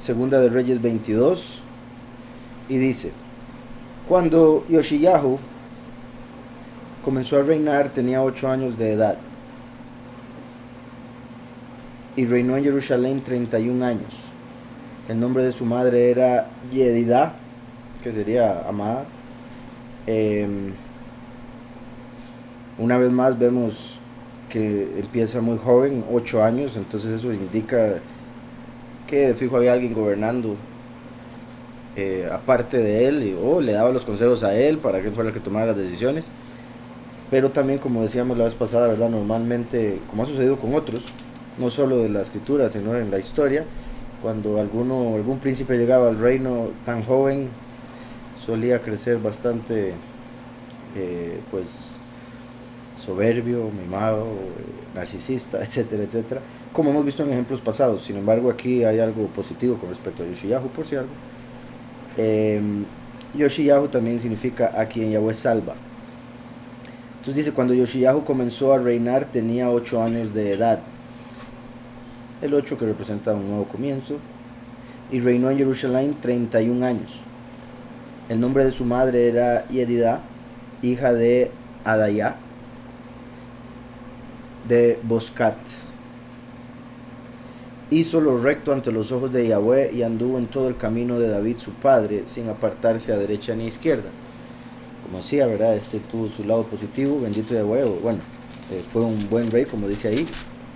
Segunda de Reyes 22, y dice: Cuando Yoshiyahu comenzó a reinar tenía 8 años de edad, y reinó en Jerusalén 31 años. El nombre de su madre era Yedidá, que sería amada. Una vez más vemos que empieza muy joven, 8 años, entonces eso indica que de fijo había alguien gobernando aparte de él, o le daba los consejos a él para que él fuera el que tomara las decisiones. Pero también, como decíamos la vez pasada, ¿verdad? Normalmente, como ha sucedido con otros, no solo de la escritura, sino en la historia, cuando algún príncipe llegaba al reino tan joven, solía crecer bastante, pues, soberbio, mimado, narcisista, etcétera, etcétera, como hemos visto en ejemplos pasados. Sin embargo, aquí hay algo positivo con respecto a Yoshiyahu, por si algo. Eh, Yoshiyahu también significa a quien Yahweh salva. Entonces dice: cuando Yoshiyahu comenzó a reinar tenía 8 años de edad. El 8 que representa un nuevo comienzo. Y reinó en Jerusalén 31 años. El nombre de su madre era Yedidá, hija de Adayá, de Boscat. Hizo lo recto ante los ojos de Yahweh y anduvo en todo el camino de David su padre, sin apartarse a derecha ni a izquierda. Como decía, ¿verdad? Este tuvo su lado positivo, bendito Yahweh. Bueno, fue un buen rey, como dice ahí,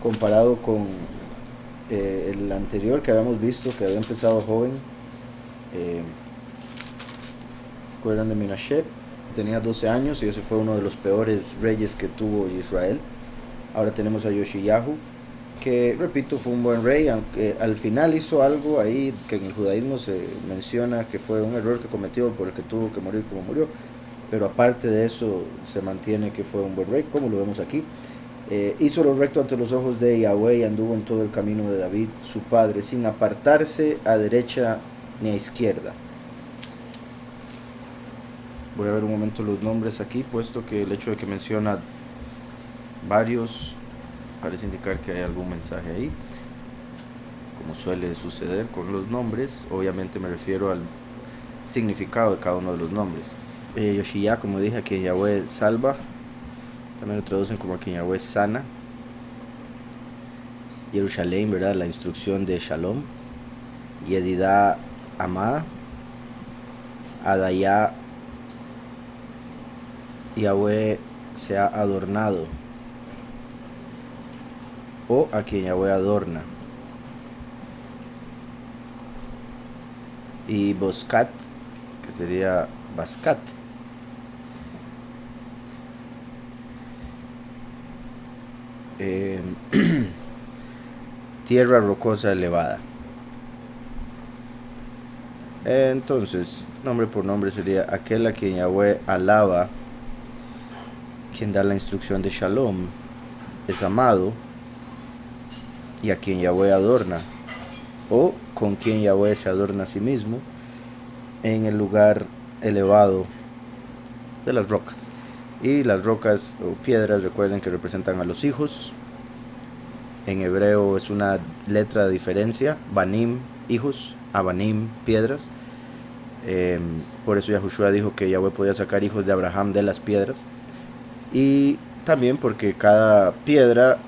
comparado con el anterior que habíamos visto, que había empezado joven. ¿Recuerdan de Menashe? Tenía 12 años y ese fue uno de los peores reyes que tuvo Israel. Ahora tenemos a Yoshiyahu, que, repito, fue un buen rey, aunque al final hizo algo ahí que en el judaísmo se menciona que fue un error que cometió por el que tuvo que morir como murió. Pero aparte de eso, se mantiene que fue un buen rey, como lo vemos aquí. Hizo lo recto ante los ojos de Yahweh y anduvo en todo el camino de David, su padre, sin apartarse a derecha ni a izquierda. Voy a ver un momento los nombres aquí, puesto que el hecho de que menciona varios parece indicar que hay algún mensaje ahí, como suele suceder con los nombres. Obviamente me refiero al significado de cada uno de los nombres. Yoshiyah, como dije, a quien Yahweh salva, también lo traducen como a quien Yahweh sana. Jerusalén, ¿verdad? La instrucción de Shalom. Yedidá, amada. Adayá, Yahweh se ha adornado, o a quien Yahweh adorna. Y Boscat, que sería Bascat, tierra rocosa elevada. Entonces, nombre por nombre sería aquel a quien Yahweh alaba, quien da la instrucción de Shalom, es amado, y a quien Yahweh adorna, o con quien Yahweh se adorna a sí mismo, en el lugar elevado de las rocas. Y las rocas o piedras, recuerden que representan a los hijos. En hebreo es una letra de diferencia: Banim, hijos; Abanim, piedras. Por eso Yahushua dijo que Yahweh podía sacar hijos de Abraham de las piedras. Y también porque cada piedra,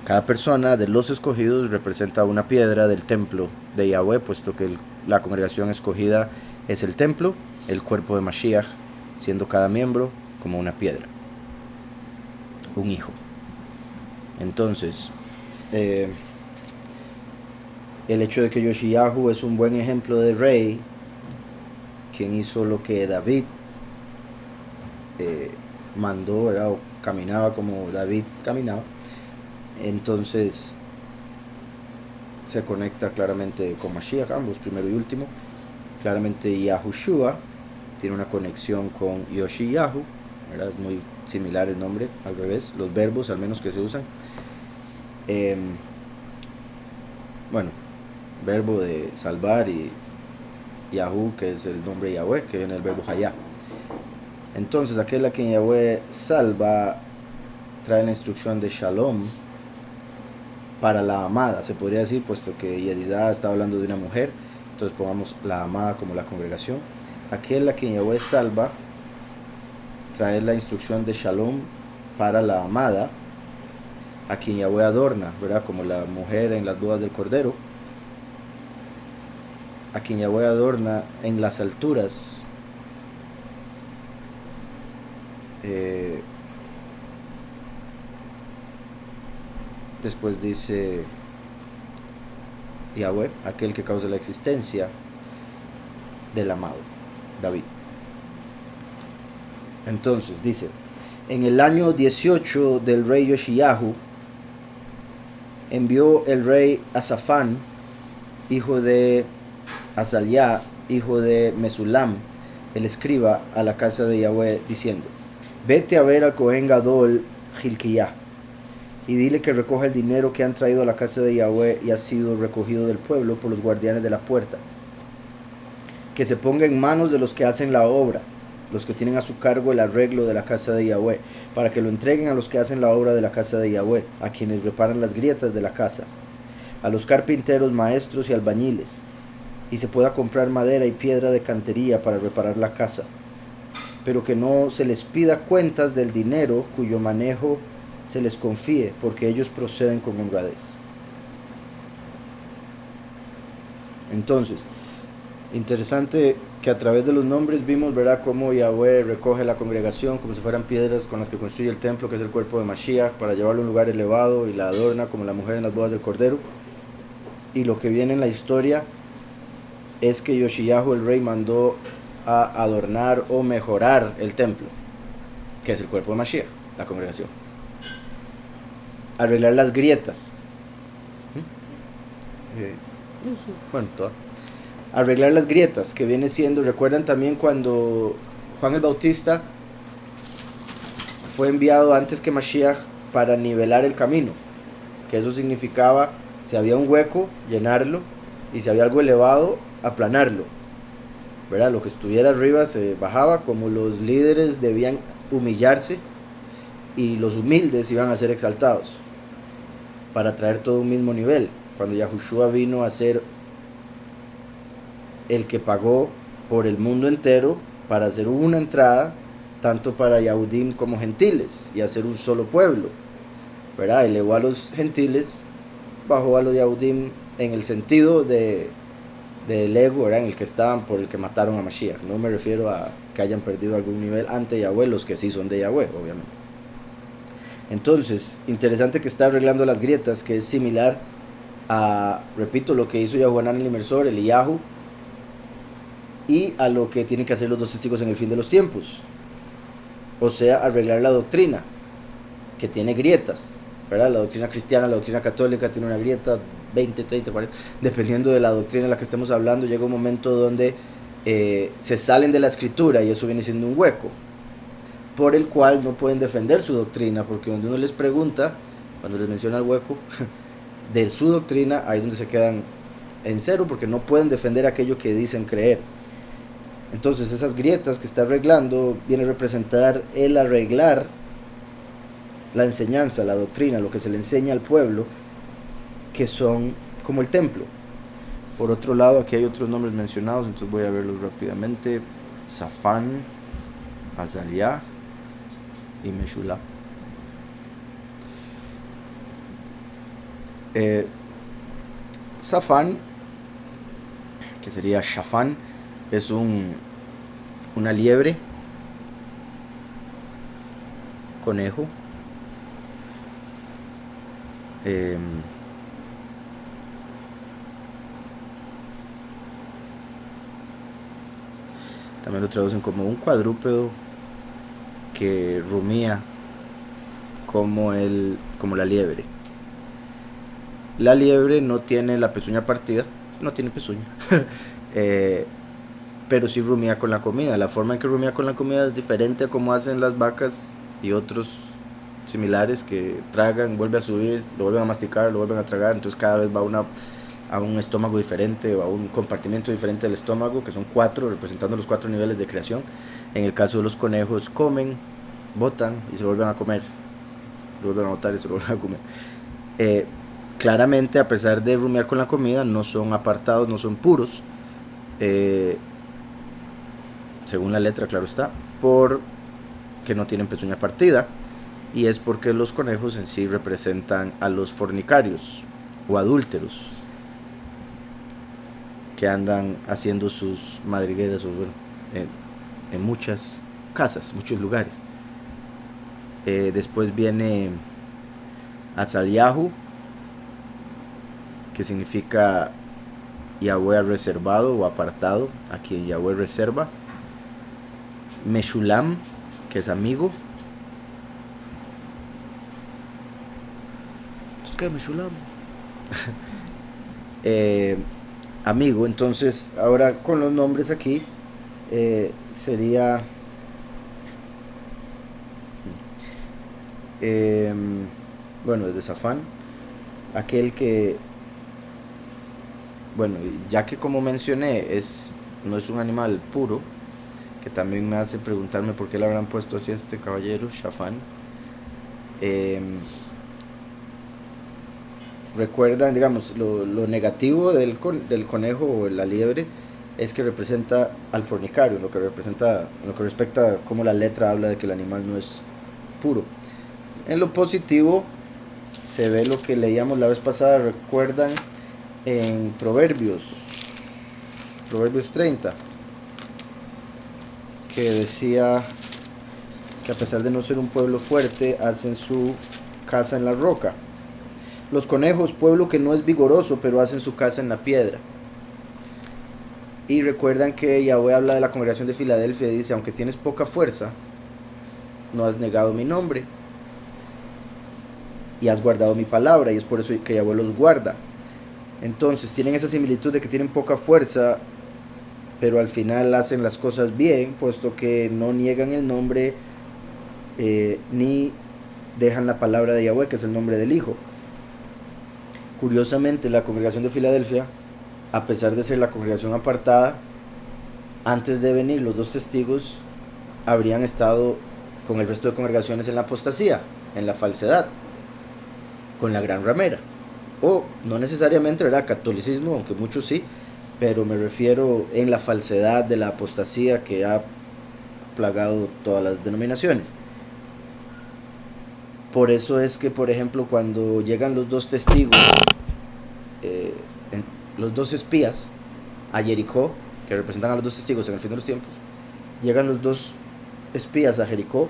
cada persona de los escogidos representa una piedra del templo de Yahweh, puesto que la congregación escogida es el templo, el cuerpo de Mashiach, siendo cada miembro como una piedra, un hijo. Entonces, el hecho de que Yoshiyahu es un buen ejemplo de rey, quien hizo lo que David mandó, ¿verdad? O caminaba como David caminaba, entonces se conecta claramente con Mashiach, ambos, primero y último. Claramente Yahushua tiene una conexión con Yoshiyahu, ¿verdad? Es muy similar el nombre, al revés, los verbos al menos que se usan. Verbo de salvar, y Yahu, que es el nombre de Yahweh, que viene del verbo Hayá. Entonces, aquel a quien Yahweh salva trae la instrucción de Shalom, para la amada, se podría decir, puesto que Yedidá está hablando de una mujer, entonces pongamos la amada como la congregación. Aquel a quien Yahweh salva, trae la instrucción de Shalom para la amada, a quien Yahweh adorna, ¿verdad? Como la mujer en las bodas del Cordero, a quien Yahweh adorna en las alturas. Después dice Yahweh, aquel que causa la existencia del amado, David. Entonces dice, en el año 18 del rey Yoshiyahu, envió el rey Asafán, hijo de Azaliah, hijo de Mesulam, el escriba, a la casa de Yahweh, diciendo, vete a ver al Cohen Gadol Hilkiah, y dile que recoja el dinero que han traído a la casa de Yahweh y ha sido recogido del pueblo por los guardianes de la puerta, que se ponga en manos de los que hacen la obra, los que tienen a su cargo el arreglo de la casa de Yahweh, para que lo entreguen a los que hacen la obra de la casa de Yahweh, a quienes reparan las grietas de la casa, a los carpinteros, maestros y albañiles, y se pueda comprar madera y piedra de cantería para reparar la casa, pero que no se les pida cuentas del dinero cuyo manejo se les confíe, porque ellos proceden con honradez. Entonces, interesante que a través de los nombres vimos, ¿verdad?, cómo Yahweh recoge la congregación como si fueran piedras con las que construye el templo, que es el cuerpo de Mashiach, para llevarlo a un lugar elevado, y la adorna como la mujer en las bodas del Cordero. Y lo que viene en la historia es que Yoshiyahu, el rey, mandó a adornar o mejorar el templo, que es el cuerpo de Mashiach, la congregación. Arreglar las grietas. Bueno, todo. Arreglar las grietas, que viene siendo, recuerdan también cuando Juan el Bautista fue enviado antes que Mashiach para nivelar el camino, que eso significaba, si había un hueco, llenarlo, y si había algo elevado, aplanarlo, ¿verdad? Lo que estuviera arriba se bajaba, como los líderes debían humillarse y los humildes iban a ser exaltados, para traer todo un mismo nivel. Cuando Yahushua vino a ser el que pagó por el mundo entero para hacer una entrada, tanto para Yahudim como gentiles, y hacer un solo pueblo, ¿verdad? Elevó a los gentiles, bajó a los Yahudim en el sentido del ego, ¿verdad?, en el que estaban, por el que mataron a Mashiach. No me refiero a que hayan perdido algún nivel ante Yahweh, los que sí son de Yahweh, obviamente. Entonces, interesante que está arreglando las grietas, que es similar a, repito, lo que hizo Yahuanán el Inmersor, Eliyahu, y a lo que tienen que hacer los dos testigos en el fin de los tiempos. O sea, arreglar la doctrina, que tiene grietas, ¿verdad? La doctrina cristiana, la doctrina católica tiene una grieta, 20, 30, 40, dependiendo de la doctrina en la que estemos hablando. Llega un momento donde se salen de la escritura, y eso viene siendo un hueco, por el cual no pueden defender su doctrina, porque donde uno les pregunta, cuando les menciona el hueco de su doctrina, ahí es donde se quedan en cero, porque no pueden defender aquello que dicen creer. Entonces esas grietas que está arreglando viene a representar el arreglar la enseñanza, la doctrina, lo que se le enseña al pueblo, que son como el templo. Por otro lado, aquí hay otros nombres mencionados, entonces voy a verlos rápidamente. Safán, Azaliah y Meshulam. Safán, que sería Shafán, es una liebre, conejo. También lo traducen como un cuadrúpedo que rumía como la liebre. La liebre no tiene la pezuña partida, no tiene pezuña, pero sí rumía con la comida. La forma en que rumía con la comida es diferente a como hacen las vacas y otros similares, que tragan, vuelve a subir, lo vuelven a masticar, lo vuelven a tragar. Entonces cada vez va a un estómago diferente, o a un compartimiento diferente del estómago, que son 4, representando los 4 niveles de creación. En el caso de los conejos, comen, botan y se lo vuelven a comer, lo vuelven a botar y se lo vuelven a comer. claramente, a pesar de rumiar con la comida, no son apartados, no son puros, según la letra, claro está, porque no tienen pezuña partida, y es porque los conejos en sí representan a los fornicarios o adúlteros que andan haciendo sus madrigueras en muchas casas, muchos lugares. Después viene Azalyahu, que significa Yahweh reservado o apartado, a quien Yahweh reserva. Meshulam, que es amigo. ¿Qué Meshulam? Amigo. Entonces ahora con los nombres aquí sería bueno, desde Safán, aquel que, bueno, ya que como mencioné no es un animal puro, que también me hace preguntarme por qué le habrán puesto así a este caballero, Shafán. Recuerdan, digamos, lo negativo del conejo o la liebre es que representa al fornicario, lo que respecta a cómo la letra habla de que el animal no es puro. En lo positivo se ve lo que leíamos la vez pasada, recuerdan, en Proverbios 30, que decía que a pesar de no ser un pueblo fuerte, hacen su casa en la roca. Los conejos, pueblo que no es vigoroso, pero hacen su casa en la piedra. Y recuerdan que Yahweh habla de la congregación de Filadelfia y dice, aunque tienes poca fuerza, no has negado mi nombre y has guardado mi palabra, y es por eso que Yahweh los guarda. Entonces tienen esa similitud de que tienen poca fuerza, pero al final hacen las cosas bien, puesto que no niegan el nombre ni dejan la palabra de Yahweh, que es el nombre del Hijo. Curiosamente, la congregación de Filadelfia, a pesar de ser la congregación apartada, antes de venir los dos testigos habrían estado con el resto de congregaciones en la apostasía, en la falsedad, con la gran ramera. O no necesariamente, ¿verdad?, catolicismo, aunque muchos sí, pero me refiero en la falsedad de la apostasía que ha plagado todas las denominaciones. Por eso es que, por ejemplo, cuando llegan los dos testigos, los dos espías a Jericó, que representan a los dos testigos en el fin de los tiempos, llegan los dos espías a Jericó,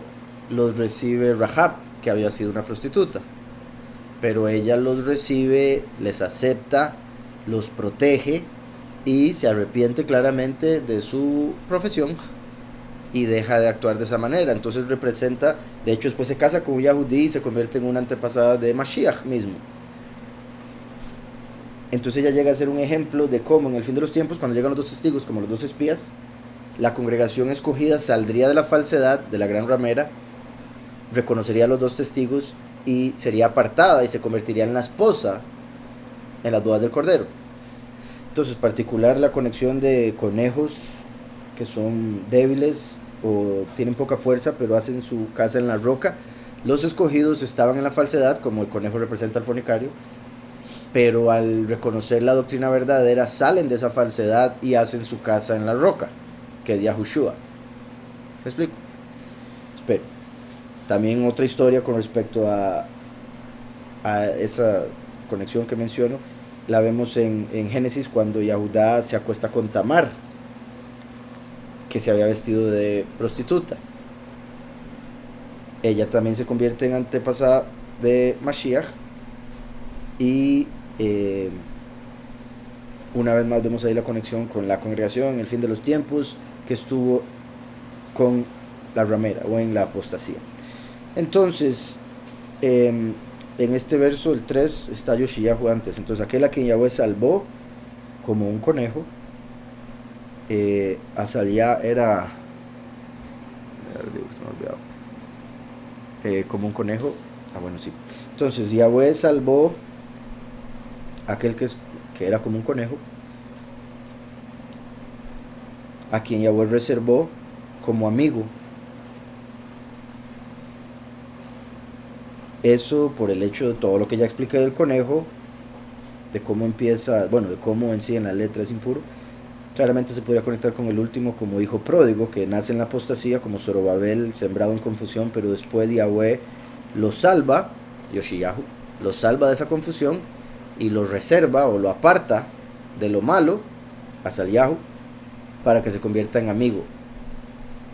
los recibe Rahab, que había sido una prostituta, pero ella los recibe, les acepta, los protege y se arrepiente claramente de su profesión y deja de actuar de esa manera. Entonces representa, de hecho después se casa con un Yahudí y se convierte en una antepasada de Mashiach mismo. Entonces ella llega a ser un ejemplo de cómo en el fin de los tiempos, cuando llegan los dos testigos como los dos espías, la congregación escogida saldría de la falsedad de la gran ramera, reconocería a los dos testigos y sería apartada y se convertiría en la esposa en las bodas del Cordero. Entonces, particular la conexión de conejos que son débiles o tienen poca fuerza pero hacen su casa en la roca. Los escogidos estaban en la falsedad, como el conejo representa al fornicario, pero al reconocer la doctrina verdadera salen de esa falsedad y hacen su casa en la roca, que es Yahushua. ¿Se explico? Espero. También otra historia con respecto a esa conexión que menciono, la vemos en Génesis cuando Yahudá se acuesta con Tamar, que se había vestido de prostituta. Ella también se convierte en antepasada de Mashiach y una vez más vemos ahí la conexión con la congregación en el fin de los tiempos que estuvo con la ramera o en la apostasía. Entonces en este verso, el 3, está Yoshiyahu antes. Entonces aquel a quien Yahweh salvó como un conejo, Azalía era como un conejo. Bueno, sí. Entonces Yahweh salvó aquel que era como un conejo, a quien Yahweh reservó como amigo. Eso por el hecho de todo lo que ya expliqué del conejo, de cómo empieza, bueno, de cómo en sí en la letra es impuro, claramente se podría conectar con el último como hijo pródigo, que nace en la apostasía, como Zorobabel, sembrado en confusión, pero después Yahweh lo salva, Yoshiyahu, lo salva de esa confusión y lo reserva o lo aparta de lo malo, Asaliyahu, para que se convierta en amigo.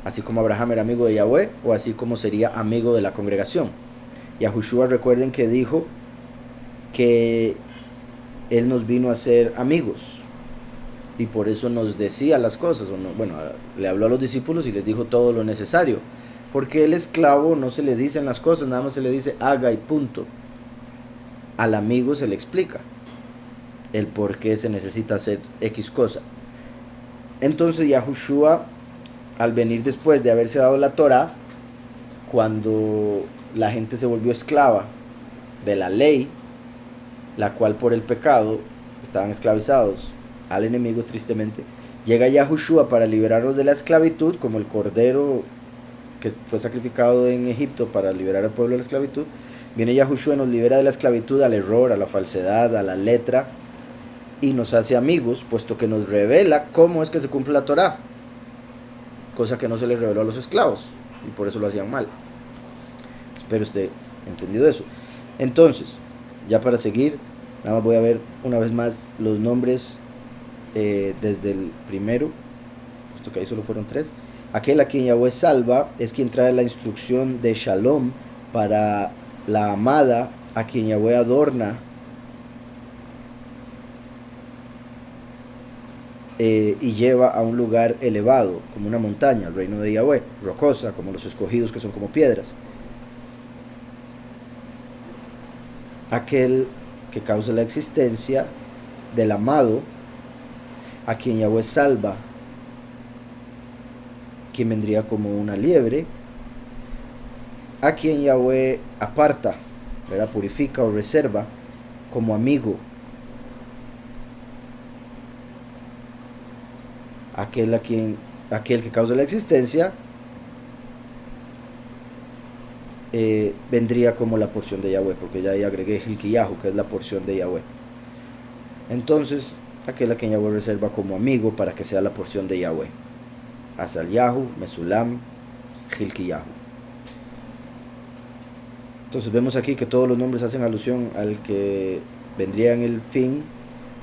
Así como Abraham era amigo de Yahweh, o así como sería amigo de la congregación. Yahushua, recuerden que dijo que Él nos vino a ser amigos, y por eso nos decía las cosas, bueno, le habló a los discípulos y les dijo todo lo necesario, porque el esclavo no se le dicen las cosas, nada más se le dice haga y punto. Al amigo se le explica el por qué se necesita hacer X cosa. Entonces Yahushua, al venir después de haberse dado la Torah, cuando la gente se volvió esclava de la ley, la cual por el pecado estaban esclavizados al enemigo, tristemente, llega Yahushua para liberarlos de la esclavitud, como el cordero que fue sacrificado en Egipto para liberar al pueblo de la esclavitud. Viene Yahushua y nos libera de la esclavitud al error, a la falsedad, a la letra, y nos hace amigos, puesto que nos revela cómo es que se cumple la Torah, cosa que no se le reveló a los esclavos, y por eso lo hacían mal. Espero esté entendido eso. Entonces, ya para seguir, nada más voy a ver una vez más los nombres desde el primero, puesto que ahí solo fueron 3. Aquel a quien Yahweh salva es quien trae la instrucción de Shalom para la amada, a quien Yahweh adorna y lleva a un lugar elevado, como una montaña, el reino de Yahweh, rocosa, como los escogidos que son como piedras. Aquel que causa la existencia del amado, a quien Yahweh salva, quien vendría como una liebre, a quien Yahweh aparta, ¿verdad? Purifica o reserva como amigo, aquel que causa la existencia vendría como la porción de Yahweh, porque ya ahí agregué Hilkiyahu, que es la porción de Yahweh. Entonces, aquel a quien Yahweh reserva como amigo para que sea la porción de Yahweh. Asaliyahu, Mesulam, Hilkiyahu. Entonces vemos aquí que todos los nombres hacen alusión al que vendría en el fin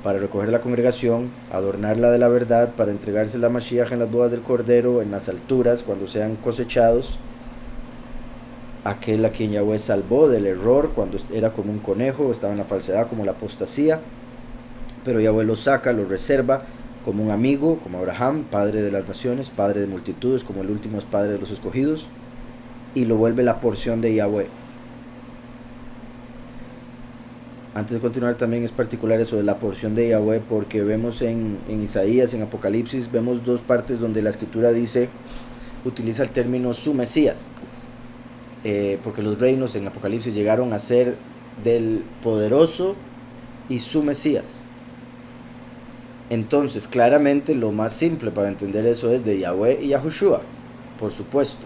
para recoger la congregación, adornarla de la verdad, para entregársela a Mashiach en las bodas del Cordero, en las alturas, cuando sean cosechados. Aquel a quien Yahweh salvó del error cuando era como un conejo, estaba en la falsedad, como la apostasía, pero Yahweh lo saca, lo reserva como un amigo, como Abraham, padre de las naciones, padre de multitudes, como el último es padre de los escogidos, y lo vuelve la porción de Yahweh. Antes de continuar, también es particular eso de la porción de Yahweh, porque vemos en Isaías, en Apocalipsis, vemos 2 partes donde la escritura utiliza el término su Mesías, porque los reinos en Apocalipsis llegaron a ser del poderoso y su Mesías. Entonces, claramente lo más simple para entender eso es de Yahweh y Yahushua, por supuesto,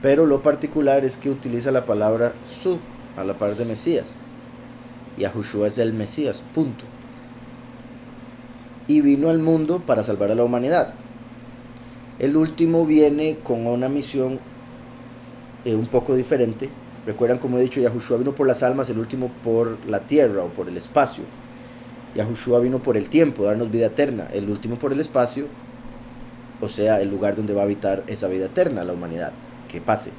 pero lo particular es que utiliza la palabra su a la par de Mesías. Yahushua es el Mesías, punto. Y vino al mundo para salvar a la humanidad. El último viene con una misión un poco diferente. Recuerdan, como he dicho, Yahushua vino por las almas, el último por la tierra o por el espacio. Yahushua vino por el tiempo, darnos vida eterna, el último por el espacio, o sea, el lugar donde va a habitar esa vida eterna, la humanidad, que pase.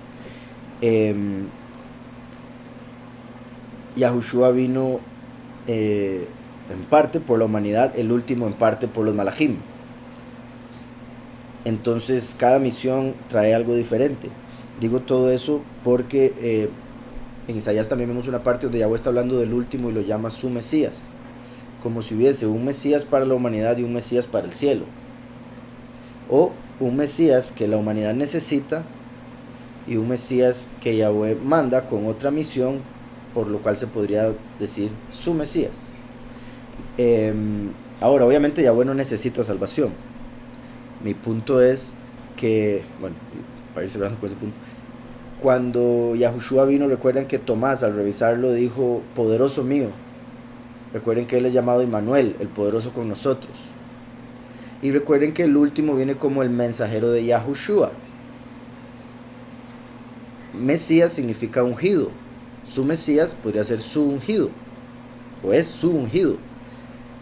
Yahushua vino en parte por la humanidad, el último en parte por los malajim. Entonces cada misión trae algo diferente. Digo todo eso porque en Isaías también vemos una parte donde Yahweh está hablando del último y lo llama su Mesías, como si hubiese un Mesías para la humanidad y un Mesías para el cielo, o un Mesías que la humanidad necesita y un Mesías que Yahweh manda con otra misión, por lo cual se podría decir su Mesías. Ahora, obviamente Yahweh no necesita salvación. Mi punto es que, bueno, para ir cerrando con ese punto, cuando Yahushua vino, recuerdan que Tomás al revisarlo dijo, poderoso mío, Recuerden que Él es llamado Immanuel, el poderoso con nosotros. Y recuerden que el último viene como el mensajero de Yahushua. Mesías significa ungido. Su Mesías podría ser su ungido, o es su ungido.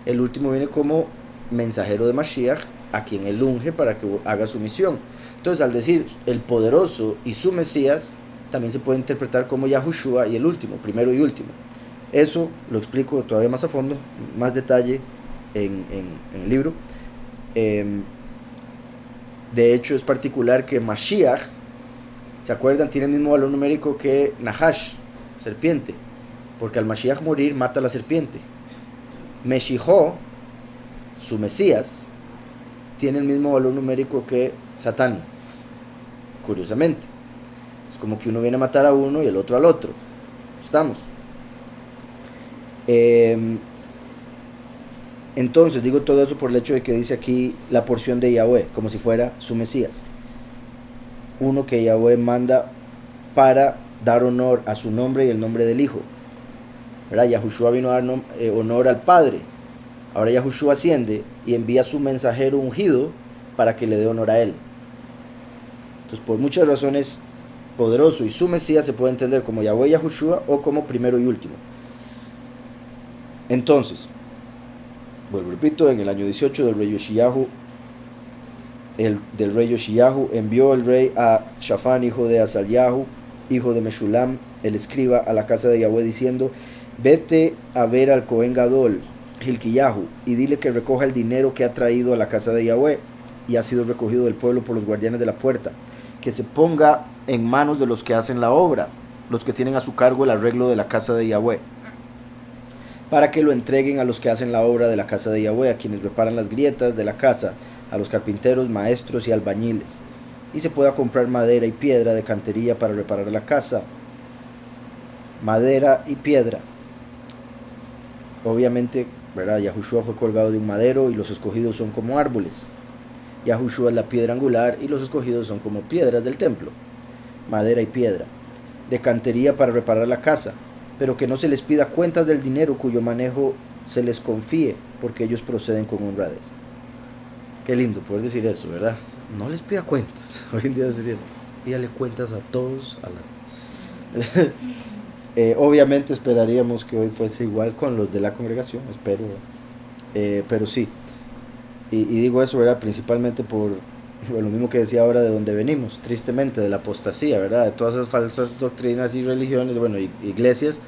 El último viene como mensajero de Mashiach, a quien Él unge para que haga su misión. Entonces, al decir el poderoso y su Mesías, también se puede interpretar como Yahushua y el último, primero y último. Eso lo explico todavía más a fondo, más detalle en el libro. De hecho, es particular que Mashiach, ¿se acuerdan? Tiene el mismo valor numérico que Nahash, serpiente, porque al Mashiach morir mata a la serpiente. Meshijo, su Mesías, tiene el mismo valor numérico que Satán, curiosamente. Es como que uno viene a matar a uno y el otro al otro. Estamos. Entonces digo todo eso por el hecho de que dice aquí la porción de Yahweh, como si fuera su Mesías, uno que Yahweh manda para dar honor a su nombre y el nombre del Hijo, ¿verdad? Yahushua vino a dar honor al Padre. Ahora Yahushua asciende y envía a su mensajero ungido para que le dé honor a él. Entonces, por muchas razones, poderoso y su Mesías se puede entender como Yahweh Yahushua o como primero y último. Entonces, vuelvo, repito, en el año 18 del rey Yoshiyahu, envió el rey a Shafán, hijo de Azalyahu, hijo de Meshulam, el escriba, a la casa de Yahweh, diciendo: vete a ver al Cohen Gadol, Hilkiyahu, y dile que recoja el dinero que ha traído a la casa de Yahweh y ha sido recogido del pueblo por los guardianes de la puerta, que se ponga en manos de los que hacen la obra, los que tienen a su cargo el arreglo de la casa de Yahweh, para que lo entreguen a los que hacen la obra de la casa de Yahweh, a quienes reparan las grietas de la casa, a los carpinteros, maestros y albañiles, y se pueda comprar madera y piedra de cantería para reparar la casa. Madera y piedra. Obviamente, ¿verdad? Yahushua fue colgado de un madero y los escogidos son como árboles. Yahushua es la piedra angular y los escogidos son como piedras del templo. Madera y piedra. De cantería para reparar la casa, pero que no se les pida cuentas del dinero cuyo manejo se les confíe, porque ellos proceden con honradez. Qué lindo poder decir eso, ¿verdad? No les pida cuentas. Hoy en día sería, pídale cuentas a todos, a las... obviamente esperaríamos que hoy fuese igual con los de la congregación, espero, pero sí. Y digo eso, ¿verdad? Principalmente por lo mismo que decía ahora de donde venimos, tristemente, de la apostasía, ¿verdad? De todas esas falsas doctrinas y religiones, bueno, iglesias,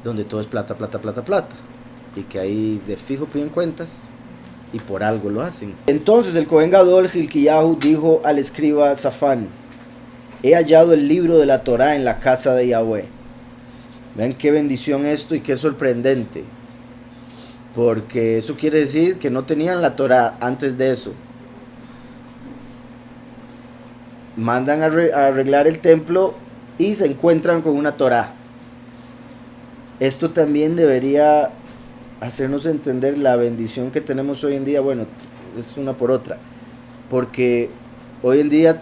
donde todo es plata, plata, plata, plata. Y que ahí de fijo piden cuentas y por algo lo hacen. Entonces el Cohen Gadol Hilkiyahu dijo al escriba Safán: he hallado el libro de la Torá en la casa de Yahweh. Vean qué bendición esto y qué sorprendente. Porque eso quiere decir que no tenían la Torá antes de eso. Mandan a arreglar el templo y se encuentran con una Torá. Esto también debería hacernos entender la bendición que tenemos hoy en día. Bueno, es una por otra. Porque hoy en día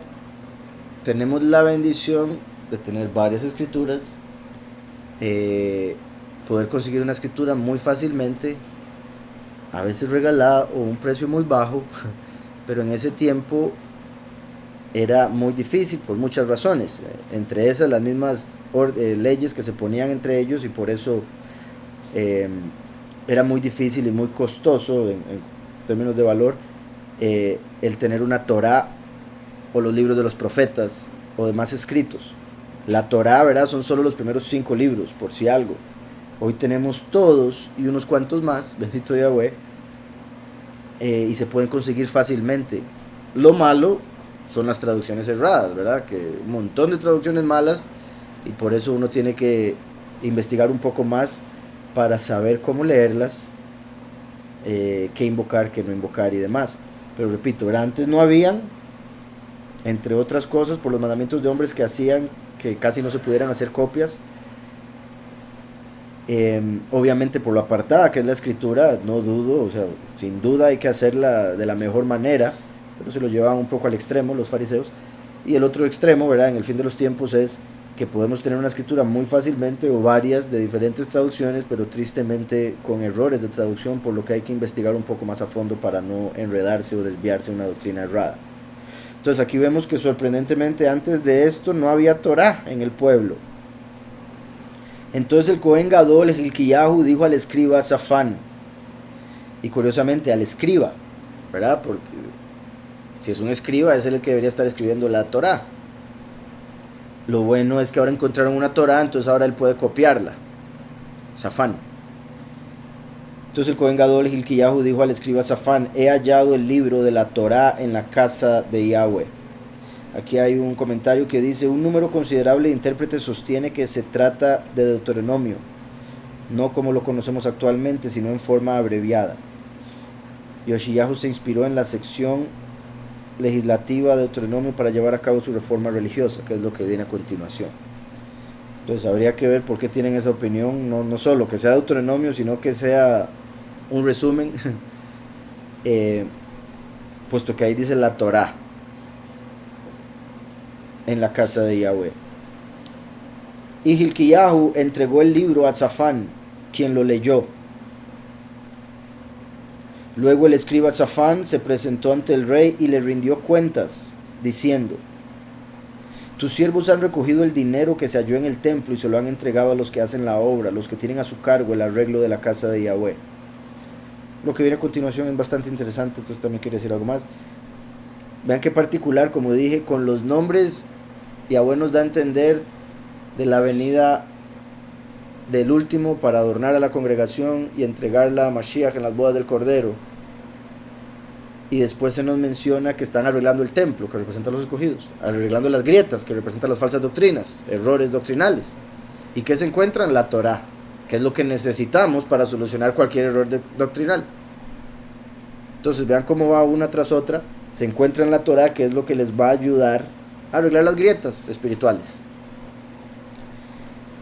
tenemos la bendición de tener varias escrituras. Poder conseguir una escritura muy fácilmente, a veces regalada o un precio muy bajo, pero en ese tiempo era muy difícil por muchas razones, entre esas las mismas leyes que se ponían entre ellos, y por eso era muy difícil y muy costoso en términos de valor el tener una Torá o los libros de los profetas o demás escritos. La Torá, ¿verdad? Son solo los primeros 5 libros, por si algo. Hoy tenemos todos y unos cuantos más, bendito Yahweh, y se pueden conseguir fácilmente. Lo malo son las traducciones erradas, ¿verdad? Que un montón de traducciones malas, y por eso uno tiene que investigar un poco más para saber cómo leerlas, qué invocar, qué no invocar y demás. Pero repito, ¿verdad? Antes no habían, entre otras cosas, por los mandamientos de hombres que hacían que casi no se pudieran hacer copias. Obviamente por lo apartada que es la escritura, no dudo, o sea, sin duda hay que hacerla de la mejor manera, pero se lo llevaban un poco al extremo los fariseos. Y el otro extremo, ¿verdad? En el fin de los tiempos es que podemos tener una escritura muy fácilmente o varias de diferentes traducciones, pero tristemente con errores de traducción, por lo que hay que investigar un poco más a fondo para no enredarse o desviarse de una doctrina errada. Entonces aquí vemos que sorprendentemente antes de esto no había Torá en el pueblo. Entonces el Cohen Gadol, Hilkiyahu, dijo al escriba Safán, y curiosamente al escriba, ¿verdad? Porque si es un escriba es el que debería estar escribiendo la Torá. Lo bueno es que ahora encontraron una Torá, entonces ahora él puede copiarla. Safán. Entonces el Cohen Gadol Hilkiyahu dijo al escriba Safán: he hallado el libro de la Torá en la casa de Yahweh. Aquí hay un comentario que dice: un número considerable de intérpretes sostiene que se trata de Deuteronomio, no como lo conocemos actualmente, sino en forma abreviada. Yoshiyahu se inspiró en la sección legislativa de Deuteronomio para llevar a cabo su reforma religiosa, que es lo que viene a continuación. Entonces habría que ver por qué tienen esa opinión, no solo que sea Deuteronomio, sino que sea un resumen, puesto que ahí dice la Torá en la casa de Yahweh. Y Hilkiyahu entregó el libro a Safán, quien lo leyó. Luego el escriba Safán se presentó ante el rey y le rindió cuentas, diciendo: tus siervos han recogido el dinero que se halló en el templo y se lo han entregado a los que hacen la obra, los que tienen a su cargo el arreglo de la casa de Yahweh. Lo que viene a continuación es bastante interesante, entonces también quiero decir algo más. Vean qué particular, como dije, con los nombres Yahweh nos da a entender de la venida del último para adornar a la congregación y entregarla a Mashiach en las bodas del Cordero. Y después se nos menciona que están arreglando el templo, que representa a los escogidos, arreglando las grietas, que representan las falsas doctrinas, errores doctrinales. ¿Y qué se encuentran? La Torá, que es lo que necesitamos para solucionar cualquier error doctrinal. Entonces vean cómo va una tras otra. Se encuentra en la Torá, que es lo que les va a ayudar a arreglar las grietas espirituales.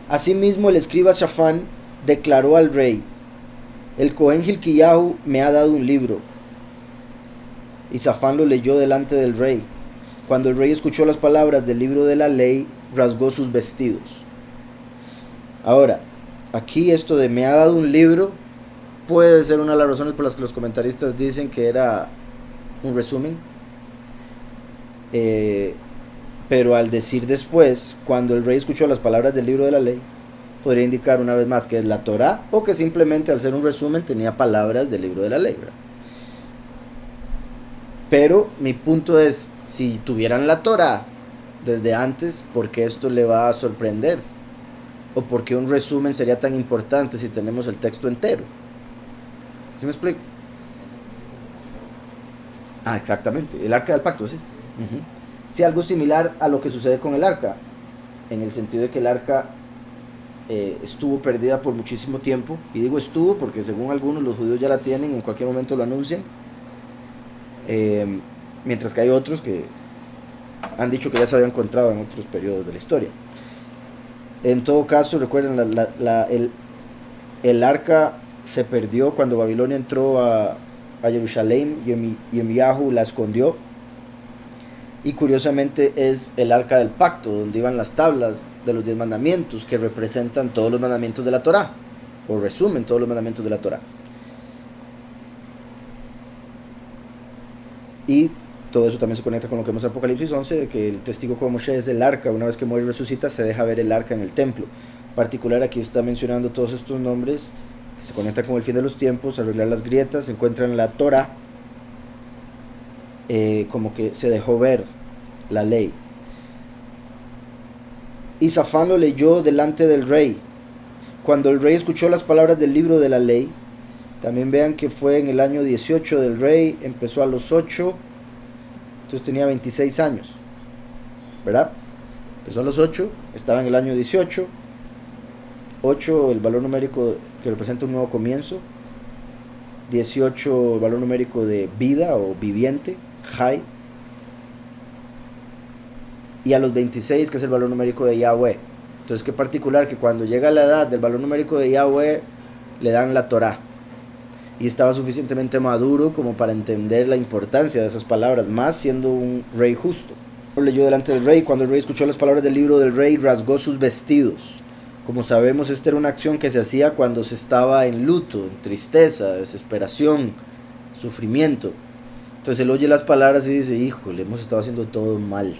Asimismo, el escriba Safán declaró al rey: el Cohen Hilkiyahu me ha dado un libro. Y Safán lo leyó delante del rey. Cuando el rey escuchó las palabras del libro de la ley, rasgó sus vestidos. Ahora, aquí esto de me ha dado un libro puede ser una de las razones por las que los comentaristas dicen que era un resumen. Pero al decir después, cuando el rey escuchó las palabras del libro de la ley, podría indicar una vez más que es la Torá, o que simplemente al ser un resumen tenía palabras del libro de la ley, ¿verdad? Pero mi punto es, si tuvieran la Torá desde antes, ¿por qué esto le va a sorprender? ¿O por qué un resumen sería tan importante si tenemos el texto entero? ¿Sí me explico? Ah, exactamente, el arca del pacto, sí. Sí, algo similar a lo que sucede con el arca, en el sentido de que el arca estuvo perdida por muchísimo tiempo. Y digo estuvo porque según algunos los judíos ya la tienen, en cualquier momento lo anuncian. Mientras que hay otros que han dicho que ya se había encontrado en otros periodos de la historia. En todo caso, recuerden, el arca se perdió cuando Babilonia entró a Jerusalén y Yirmiyahu la escondió. Y curiosamente es el arca del pacto, donde iban las tablas de los 10 mandamientos, que representan todos los mandamientos de la Torá, o resumen todos los mandamientos de la Torá. Y todo eso también se conecta con lo que vemos en Apocalipsis 11, de que el testigo como Moshe es el arca. Una vez que muere y resucita, se deja ver el arca en el templo. En particular, aquí está mencionando todos estos nombres que se conectan con el fin de los tiempos, arreglar las grietas. Se encuentra en la Torá, como que se dejó ver la ley. Y Safán lo leyó delante del rey. Cuando el rey escuchó las palabras del libro de la ley, también vean que fue en el año 18 del rey, empezó a los 8, entonces tenía 26 años, ¿verdad? Empezó a los 8, estaba en el año 18, 8 el valor numérico que representa un nuevo comienzo, 18 el valor numérico de vida o viviente, Jai, y a los 26 que es el valor numérico de Yahweh. Entonces qué particular que cuando llega la edad del valor numérico de Yahweh le dan la Torá. Y estaba suficientemente maduro como para entender la importancia de esas palabras, más siendo un rey justo. Leyó delante del rey. Cuando el rey escuchó las palabras del libro del rey, rasgó sus vestidos. Como sabemos, esta era una acción que se hacía cuando se estaba en luto, en tristeza, desesperación, sufrimiento. Entonces él oye las palabras y dice, híjole, hemos estado haciendo todo mal.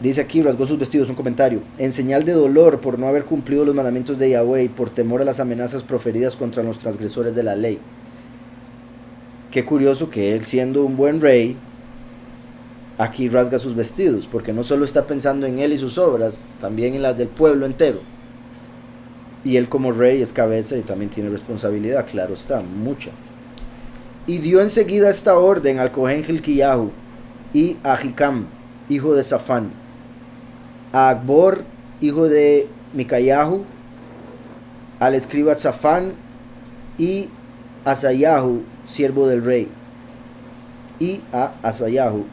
Dice aquí, rasgó sus vestidos, un comentario. En señal de dolor por no haber cumplido los mandamientos de Yahweh y por temor a las amenazas proferidas contra los transgresores de la ley. Qué curioso que él, siendo un buen rey, aquí rasga sus vestidos, porque no solo está pensando en él y sus obras, también en las del pueblo entero. Y él como rey es cabeza y también tiene responsabilidad, claro está, mucha. Y dio enseguida esta orden al Cohen Hilkiyahu y a Ahikam, hijo de Safán, a Akbor, hijo de Micayahu, al escriba Safán y a Asayahu, siervo del rey, y a Asayahu,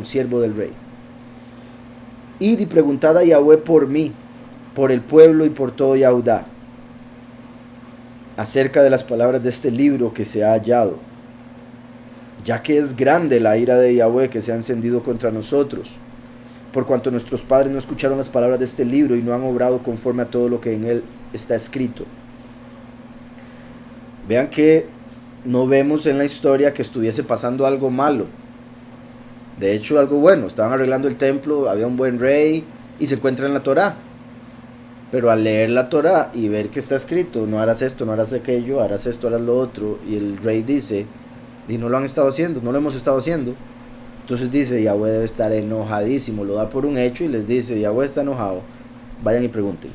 siervo del rey. Y preguntad a Yahweh por mí, por el pueblo y por todo Yahudá, acerca de las palabras de este libro que se ha hallado, ya que es grande la ira de Yahweh que se ha encendido contra nosotros, por cuanto nuestros padres no escucharon las palabras de este libro y no han obrado conforme a todo lo que en él está escrito. Vean que no vemos en la historia que estuviese pasando algo malo. De hecho, algo bueno. Estaban arreglando el templo, había un buen rey y se encuentra en la Torá. Pero al leer la Torá y ver que está escrito, no harás esto, no harás aquello, harás esto, harás lo otro, y el rey dice, y no lo han estado haciendo, no lo hemos estado haciendo. Entonces dice, Yahweh debe estar enojadísimo, lo da por un hecho y les dice, Yahweh está enojado, vayan y pregunten.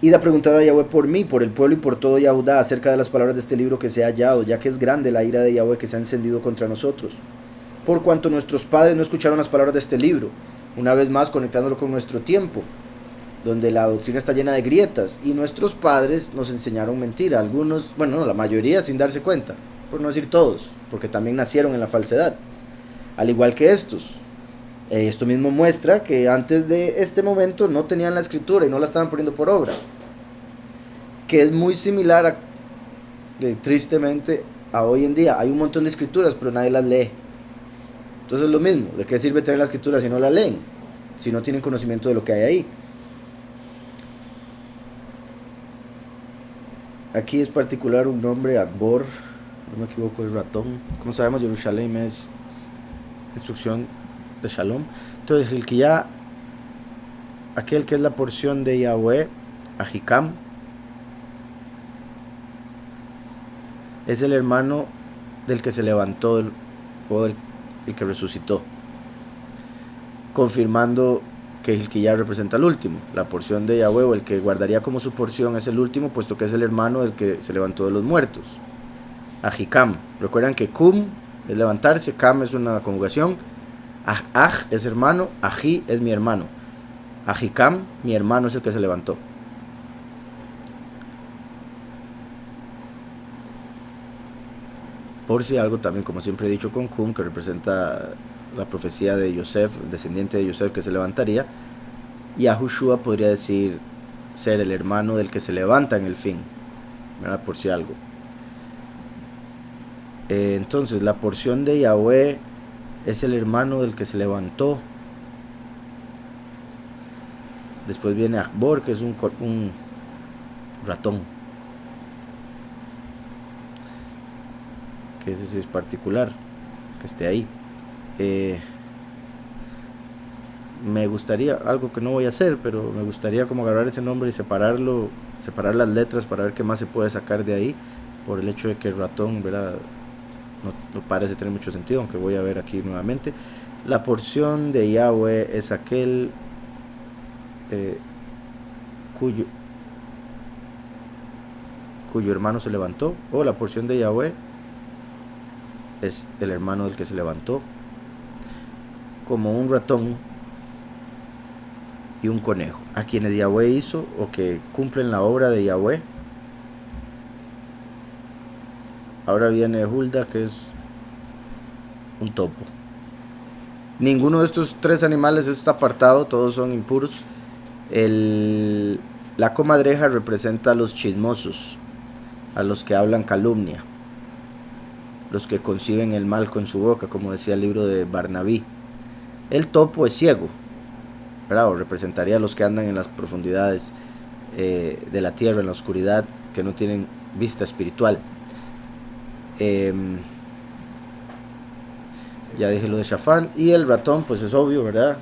Y da preguntada a Yahweh por mí, por el pueblo y por todo Yahudá, acerca de las palabras de este libro que se ha hallado, ya que es grande la ira de Yahweh que se ha encendido contra nosotros. Por cuanto nuestros padres no escucharon las palabras de este libro, una vez más conectándolo con nuestro tiempo, donde la doctrina está llena de grietas, y nuestros padres nos enseñaron mentira, algunos, bueno, no, la mayoría sin darse cuenta, por no decir todos, porque también nacieron en la falsedad, al igual que estos. Esto mismo muestra que antes de este momento no tenían la escritura y no la estaban poniendo por obra, que es muy similar tristemente a hoy en día. Hay un montón de escrituras pero nadie las lee. Entonces es lo mismo, ¿de qué sirve tener la escritura si no la leen? Si no tienen conocimiento de lo que hay ahí. Aquí es particular un nombre, Akbor, no me equivoco, es ratón. Como sabemos, Jerusalén es instrucción de Shalom. Entonces Hilkiah, aquel que es la porción de Yahweh, Ahikam, es el hermano del que se levantó o el que resucitó, confirmando que Hilkiah representa al último. La porción de Yahweh, o el que guardaría como su porción, es el último, puesto que es el hermano del que se levantó de los muertos. Ahikam, recuerdan que Kum es levantarse, Kam es una conjugación, Aj es hermano, Aji es mi hermano, Ahikam, mi hermano, es el que se levantó. Por si algo, también, como siempre he dicho con Kum, que representa la profecía de Yosef, el descendiente de Yosef que se levantaría, y Yahushua podría decir ser el hermano del que se levanta en el fin, ¿verdad? Por si algo. Entonces la porción de Yahweh es el hermano del que se levantó. Después viene Akbor, que es un ratón, que ese sí es particular que esté ahí. Me gustaría, algo que no voy a hacer, pero me gustaría como agarrar ese nombre y separar las letras para ver qué más se puede sacar de ahí, por el hecho de que el ratón, ¿verdad?, no parece tener mucho sentido, aunque voy a ver aquí nuevamente. La porción de Yahweh es aquel cuyo hermano se levantó, o la porción de Yahweh es el hermano del que se levantó, como un ratón y un conejo, a quienes Yahweh hizo o que cumplen la obra de Yahweh. Ahora viene Hulda, que es un topo. Ninguno de estos tres animales es apartado, todos son impuros. La comadreja representa a los chismosos, a los que hablan calumnia. los que conciben el mal con su boca, como decía el libro de Barnabí. El topo es ciego, ¿verdad? O representaría a los que andan en las profundidades de la tierra, en la oscuridad, que no tienen vista espiritual. Ya dije lo de Shafán. Y el ratón, pues es obvio, ¿verdad?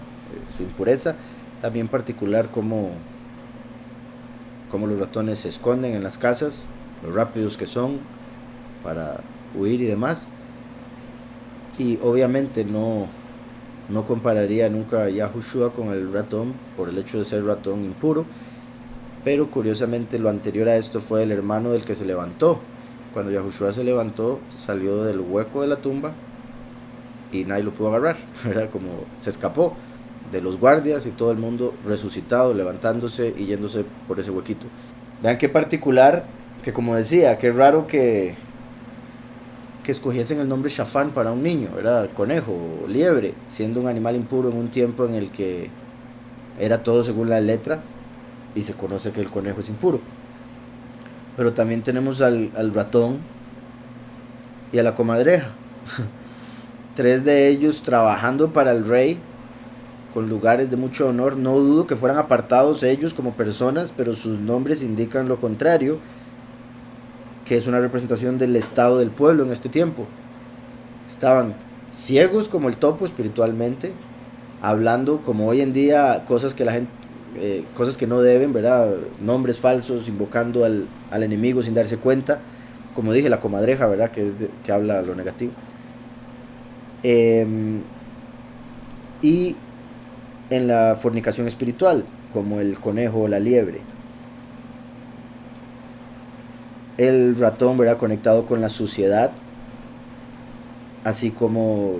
Su impureza. También particular como los ratones se esconden en las casas, lo rápidos que son para huir y demás. Y obviamente no compararía nunca a Yahushua con el ratón por el hecho de ser ratón impuro, pero curiosamente lo anterior a esto fue el hermano del que se levantó. Cuando Yahushua se levantó, salió del hueco de la tumba y nadie lo pudo agarrar, ¿verdad? Como se escapó de los guardias y todo el mundo resucitado, levantándose y yéndose por ese huequito. Vean qué particular, que como decía, qué raro que escogiesen el nombre Shafán para un niño, ¿verdad? Conejo o liebre, siendo un animal impuro en un tiempo en el que era todo según la letra y se conoce que el conejo es impuro. Pero también tenemos al ratón y a la comadreja. 3 de ellos trabajando para el rey con lugares de mucho honor. No dudo que fueran apartados ellos como personas, pero sus nombres indican lo contrario, que es una representación del estado del pueblo en este tiempo. Estaban ciegos como el topo espiritualmente, hablando como hoy en día cosas que la gente, cosas que no deben, ¿verdad? Nombres falsos, invocando al enemigo sin darse cuenta. Como dije, la comadreja, ¿verdad? Que habla lo negativo. Y en la fornicación espiritual, como el conejo o la liebre. El ratón, ¿verdad? Conectado con la suciedad, así como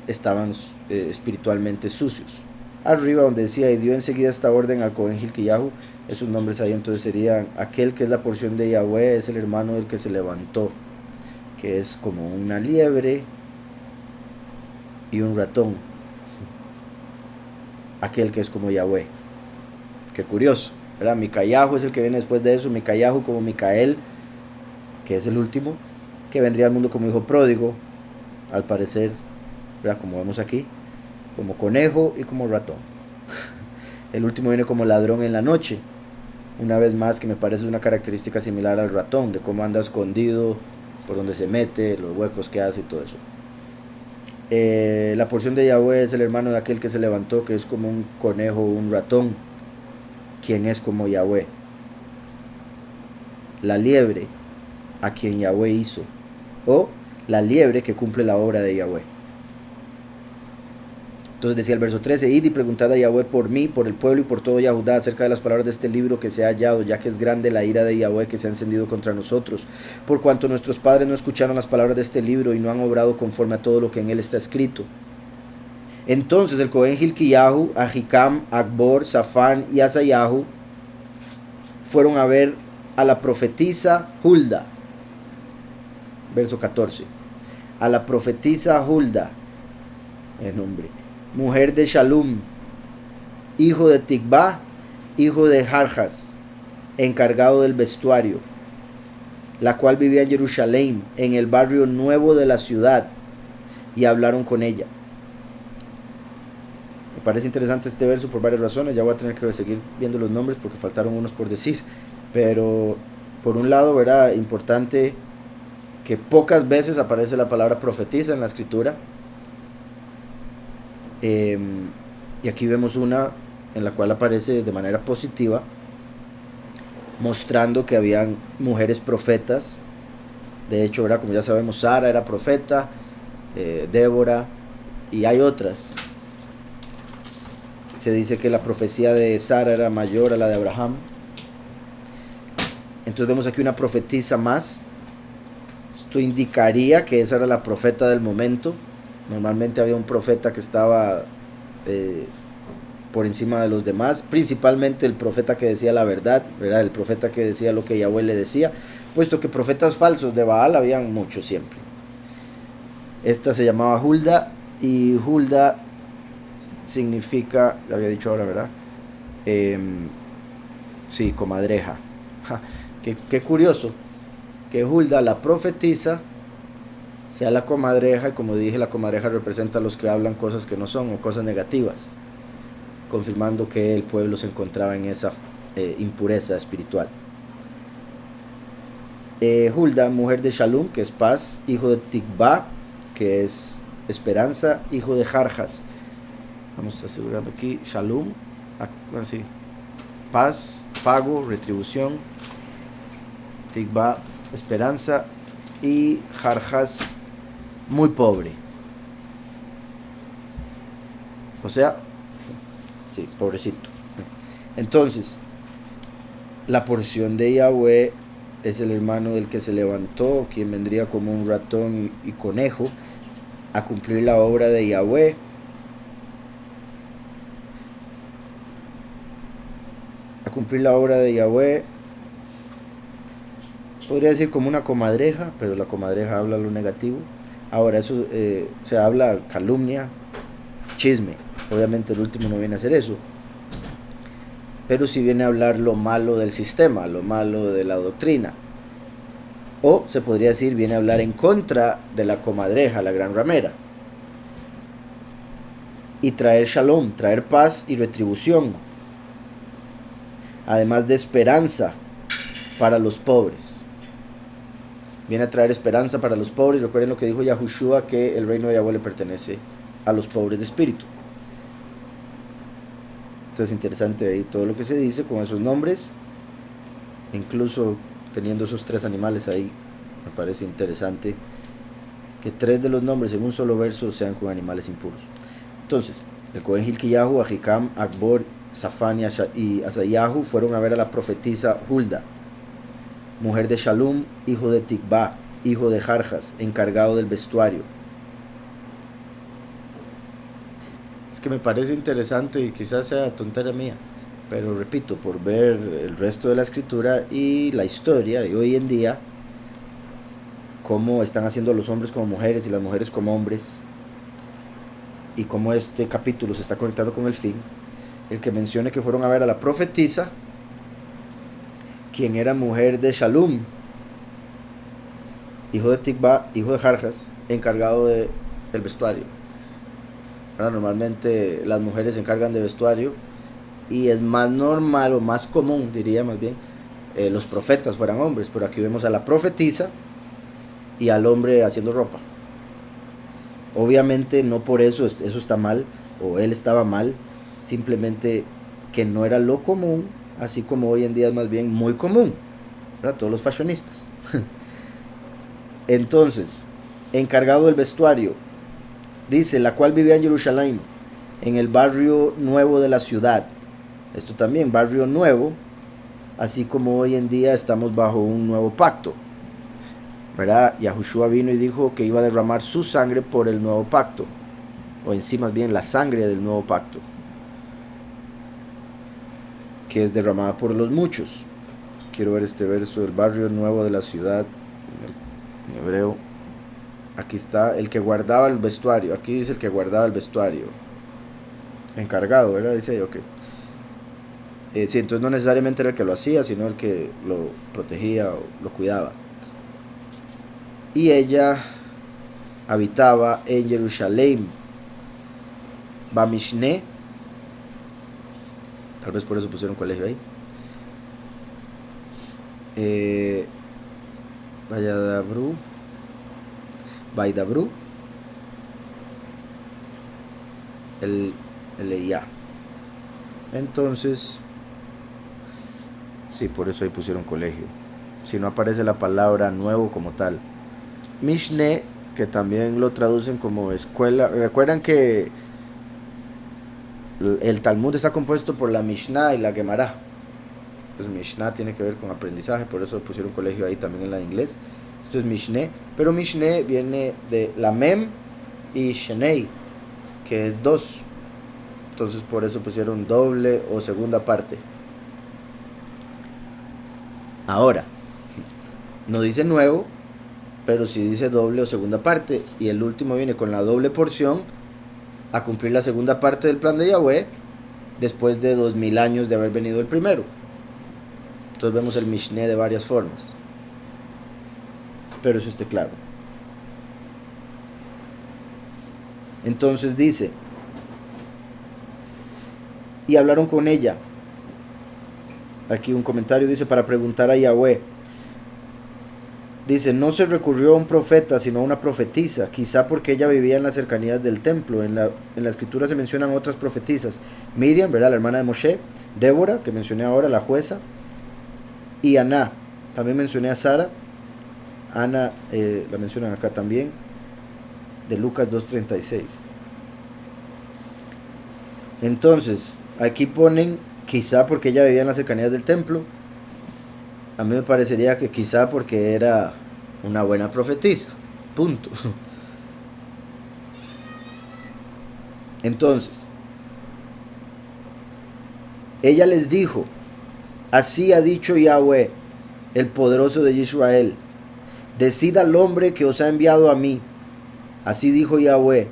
estaban espiritualmente sucios. Arriba donde decía, y dio enseguida esta orden al Cohen Hilkiyahu, esos nombres ahí entonces serían: aquel que es la porción de Yahweh es el hermano del que se levantó, que es como una liebre y un ratón. Aquel que es como Yahweh. Qué curioso, ¿verdad? Micayahu es el que viene después de eso. Micayahu como Micael, que es el último, que vendría al mundo como hijo pródigo, al parecer, ¿verdad? Como vemos aquí, como conejo y como ratón. El último viene como ladrón en la noche, una vez más, que me parece una característica similar al ratón, de cómo anda escondido, por donde se mete, los huecos que hace y todo eso. La porción de Yahweh es el hermano de aquel que se levantó, que es como un conejo o un ratón, quien es como Yahweh. La liebre, a quien Yahweh hizo, o la liebre que cumple la obra de Yahweh. Entonces decía el verso 13: id y preguntad a Yahweh por mí, por el pueblo y por todo Yahudá acerca de las palabras de este libro que se ha hallado, ya que es grande la ira de Yahweh que se ha encendido contra nosotros, por cuanto nuestros padres no escucharon las palabras de este libro y no han obrado conforme a todo lo que en él está escrito. Entonces el Cohen Hilkiyahu, Ahikam, Akbor, Safán y Asayahu fueron a ver a la profetisa Hulda. Verso 14. A la profetisa Hulda, el nombre, mujer de Shalum, hijo de Tikvah, hijo de Jarjas, encargado del vestuario, la cual vivía en Jerusalén, en el barrio nuevo de la ciudad, y hablaron con ella. Me parece interesante este verso por varias razones. Ya voy a tener que seguir viendo los nombres porque faltaron unos por decir, pero por un lado, ¿verdad? Importante que pocas veces aparece la palabra profetiza en la escritura. Y aquí vemos una en la cual aparece de manera positiva, mostrando que habían mujeres profetas. De hecho, ¿verdad? Como ya sabemos, Sara era profeta, Débora, y hay otras. Se dice que la profecía de Sara era mayor a la de Abraham. Entonces vemos aquí una profetisa más. Esto indicaría que esa era la profeta del momento. Normalmente había un profeta que estaba por encima de los demás, principalmente el profeta que decía la verdad, ¿verdad? El profeta que decía lo que Yahweh le decía, puesto que profetas falsos de Baal habían muchos siempre. Esta se llamaba Hulda, y Hulda significa, ya había dicho ahora, ¿verdad? Sí, comadreja. Qué curioso que Hulda, la profetisa, sea la comadreja, y como dije, la comadreja representa a los que hablan cosas que no son o cosas negativas, confirmando que el pueblo se encontraba en esa impureza espiritual. Hulda, mujer de Shalom, que es paz, hijo de Tikba, que es esperanza, hijo de Jarjas. Vamos a asegurar aquí, Shalom, así, paz, pago, retribución, Tikba, esperanza, y Jarjas, muy pobre. O sea, sí, pobrecito. Entonces, la porción de Yahweh es el hermano del que se levantó, quien vendría como un ratón y conejo a cumplir la obra de Yahweh. A cumplir la obra de Yahweh. Podría decir como una comadreja, pero la comadreja habla lo negativo. Ahora, eso se habla calumnia, chisme. Obviamente el último no viene a hacer eso. Pero sí viene a hablar lo malo del sistema, lo malo de la doctrina. O se podría decir, viene a hablar en contra de la comadreja, la gran ramera. Y traer shalom, traer paz y retribución. Además de esperanza para los pobres. Viene a traer esperanza para los pobres. Recuerden lo que dijo Yahushua, que el reino de Yahweh le pertenece a los pobres de espíritu. Entonces interesante ahí todo lo que se dice con esos nombres, incluso teniendo esos 3 animales ahí. Me parece interesante que 3 de los nombres en un solo verso sean con animales impuros. Entonces, el Cohen Hilkiyahu, Ahikam, Akbor, Safán y Asayahu fueron a ver a la profetisa Hulda, mujer de Shalom, hijo de Tikba, hijo de Jarjas, encargado del vestuario. Es que me parece interesante y quizás sea tontería mía, pero repito, por ver el resto de la escritura y la historia de hoy en día, cómo están haciendo los hombres como mujeres y las mujeres como hombres, y cómo este capítulo se está conectando con el fin, el que mencione que fueron a ver a la profetisa, quien era mujer de Shalom, hijo de Tikba, hijo de Jarjas, encargado del vestuario. Ahora, normalmente las mujeres se encargan de vestuario y es más normal o más común, diría más bien, los profetas fueran hombres, pero aquí vemos a la profetisa y al hombre haciendo ropa. Obviamente no por eso está mal, o él estaba mal, simplemente que no era lo común, así como hoy en día es más bien muy común para todos los fashionistas. Entonces, encargado del vestuario, dice, la cual vivía en Jerusalén, en el barrio nuevo de la ciudad. Esto también, barrio nuevo, así como hoy en día estamos bajo un nuevo pacto, ¿verdad? Yahushua vino y dijo que iba a derramar su sangre por el nuevo pacto, o en sí más bien la sangre del nuevo pacto, que es derramada por los muchos. Quiero ver este verso, el barrio nuevo de la ciudad, en hebreo. Aquí está, el que guardaba el vestuario. Aquí dice el que guardaba el vestuario. Encargado, ¿verdad? Dice ahí, ok. Sí, entonces no necesariamente era el que lo hacía, sino el que lo protegía o lo cuidaba. Y ella habitaba en Jerusalén, Bamishne. Tal vez por eso pusieron colegio ahí. Vaidabru, el Eya. Entonces, sí, por eso ahí pusieron colegio. Si no aparece la palabra nuevo como tal. Mishne, que también lo traducen como escuela. Recuerdan que el Talmud está compuesto por la Mishnah y la Gemara. Pues Mishnah tiene que ver con aprendizaje, por eso pusieron colegio ahí también en la de inglés. Esto es Mishne, pero Mishne viene de la Mem y Shenei, que es 2. Entonces por eso pusieron doble o segunda parte. Ahora, no dice nuevo, pero sí dice doble o segunda parte. Y el último viene con la doble porción a cumplir la segunda parte del plan de Yahweh, después de 2000 años de haber venido el primero. Entonces vemos el Mishne de varias formas. Espero eso esté claro. Entonces dice, y hablaron con ella. Aquí un comentario dice, para preguntar a Yahweh. Dice, no se recurrió a un profeta, sino a una profetisa, quizá porque ella vivía en las cercanías del templo. En la escritura se mencionan otras profetisas. Miriam, ¿verdad? La hermana de Moshe. Débora, que mencioné ahora, la jueza. Y Aná. También mencioné a Sara. Ana la mencionan acá también. De Lucas 2:36. Entonces, aquí ponen, quizá porque ella vivía en las cercanías del templo. A mí me parecería que quizá porque era una buena profetisa. Punto. Entonces, ella les dijo, así ha dicho Yahweh, el poderoso de Israel, decid al hombre que os ha enviado a mí. Así dijo Yahweh,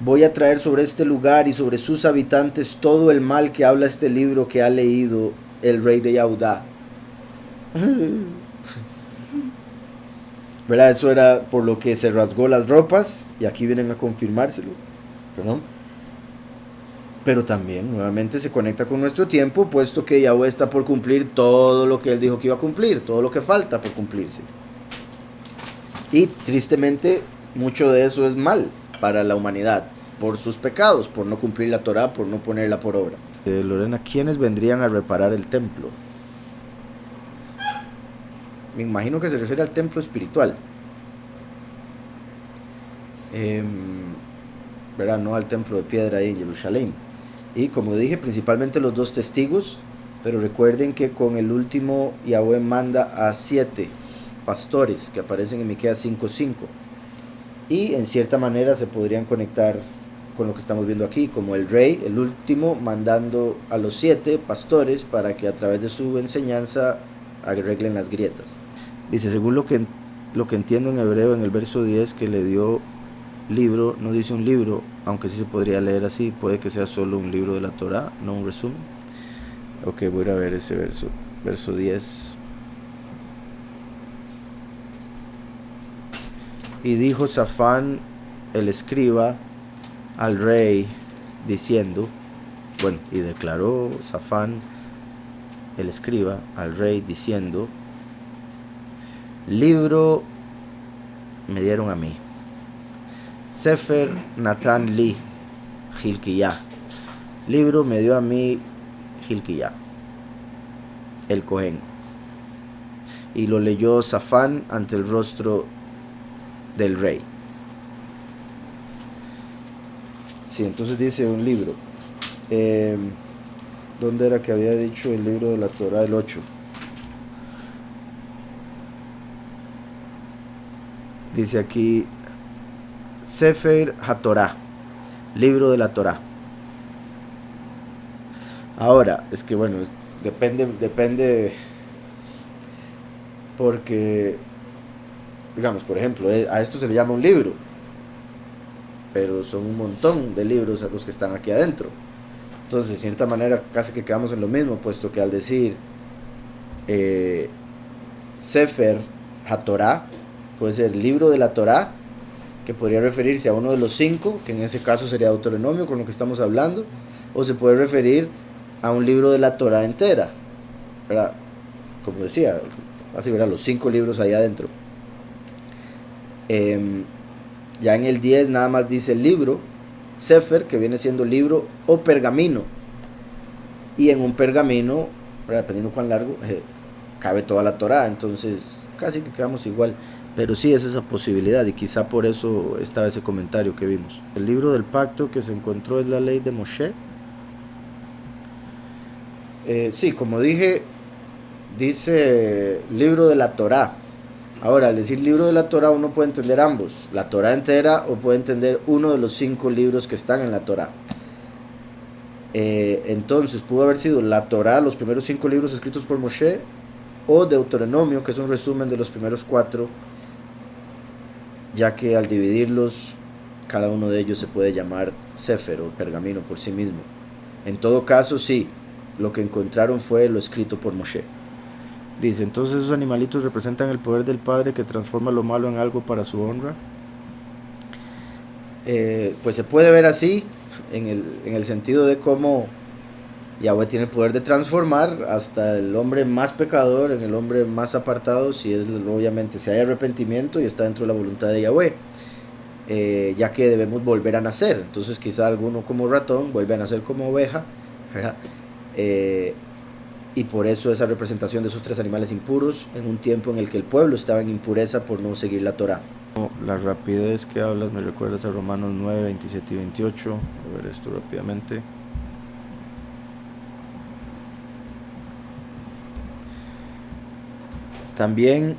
voy a traer sobre este lugar y sobre sus habitantes todo el mal que habla este libro que ha leído el rey de Yahudá. ¿Verdad? Eso era por lo que se rasgó las ropas y aquí vienen a confirmárselo. ¿Perdón? Pero también nuevamente se conecta con nuestro tiempo, puesto que Yahweh está por cumplir todo lo que él dijo que iba a cumplir, todo lo que falta por cumplirse. Y tristemente mucho de eso es mal para la humanidad, por sus pecados, por no cumplir la Torah, por no ponerla por obra. Lorena, ¿quiénes vendrían a reparar el templo? Me imagino que se refiere al templo espiritual. ¿Verdad? No al templo de piedra ahí en Jerusalén. Y como dije, principalmente los dos testigos. Pero recuerden que con el último Yahweh manda a 7 pastores que aparecen en Miqueas 5:5. Y en cierta manera se podrían conectar con lo que estamos viendo aquí, como el rey, el último, mandando a los 7 pastores para que a través de su enseñanza arreglen las grietas. Dice, según lo que entiendo en hebreo, en el verso 10 que le dio libro, no dice un libro, aunque sí se podría leer así, puede que sea solo un libro de la Torah, no un resumen. Ok, voy a ir a ver ese verso 10. Y dijo Safán el escriba al rey diciendo, bueno, y declaró Safán el escriba al rey diciendo, libro me dieron a mí, Sefer Natan li Hilkiah, libro me dio a mí Hilkiah, el Cohen, y lo leyó Safán ante el rostro del rey. Sí, entonces dice un libro. ¿Dónde era que había dicho el libro de la Torah? El 8. Dice aquí Sefer HaTorah, libro de la Torah. Ahora, es que bueno, depende porque, digamos, por ejemplo, a esto se le llama un libro, pero son un montón de libros a los que están aquí adentro. Entonces, de cierta manera, casi que quedamos en lo mismo, puesto que al decir Sefer HaTorah, puede ser libro de la Torah, que podría referirse a uno de los 5, que en ese caso sería Deuteronomio, con lo que estamos hablando, o se puede referir a un libro de la Torah entera, ¿verdad? Como decía, así verá, los 5 libros ahí adentro. Ya en el 10 nada más dice libro, Sefer, que viene siendo libro o pergamino, y en un pergamino, dependiendo cuán largo, cabe toda la Torah, entonces casi que quedamos igual. Pero sí es esa posibilidad, y quizá por eso estaba ese comentario que vimos. El libro del pacto que se encontró es la ley de Moshe. Sí, como dije, dice libro de la Torah. Ahora, al decir libro de la Torah, uno puede entender ambos, la Torah entera, o puede entender uno de los 5 libros que están en la Torah. Entonces pudo haber sido la Torah, los primeros 5 libros escritos por Moshe, o Deuteronomio, que es un resumen de los primeros 4, ya que al dividirlos, cada uno de ellos se puede llamar Sefer o pergamino por sí mismo. En todo caso, sí, lo que encontraron fue lo escrito por Moshe. Dice, entonces esos animalitos representan el poder del Padre que transforma lo malo en algo para su honra. Pues se puede ver así, en el sentido de cómo Yahweh tiene el poder de transformar hasta el hombre más pecador en el hombre más apartado, si es obviamente si hay arrepentimiento y está dentro de la voluntad de Yahweh, ya que debemos volver a nacer. Entonces quizá alguno como ratón vuelve a nacer como oveja, ¿verdad? Y por eso esa representación de esos tres animales impuros en un tiempo en el que el pueblo estaba en impureza por no seguir la Torá. La rapidez que hablas me recuerdas a Romanos 9, 27 y 28. A ver esto rápidamente. También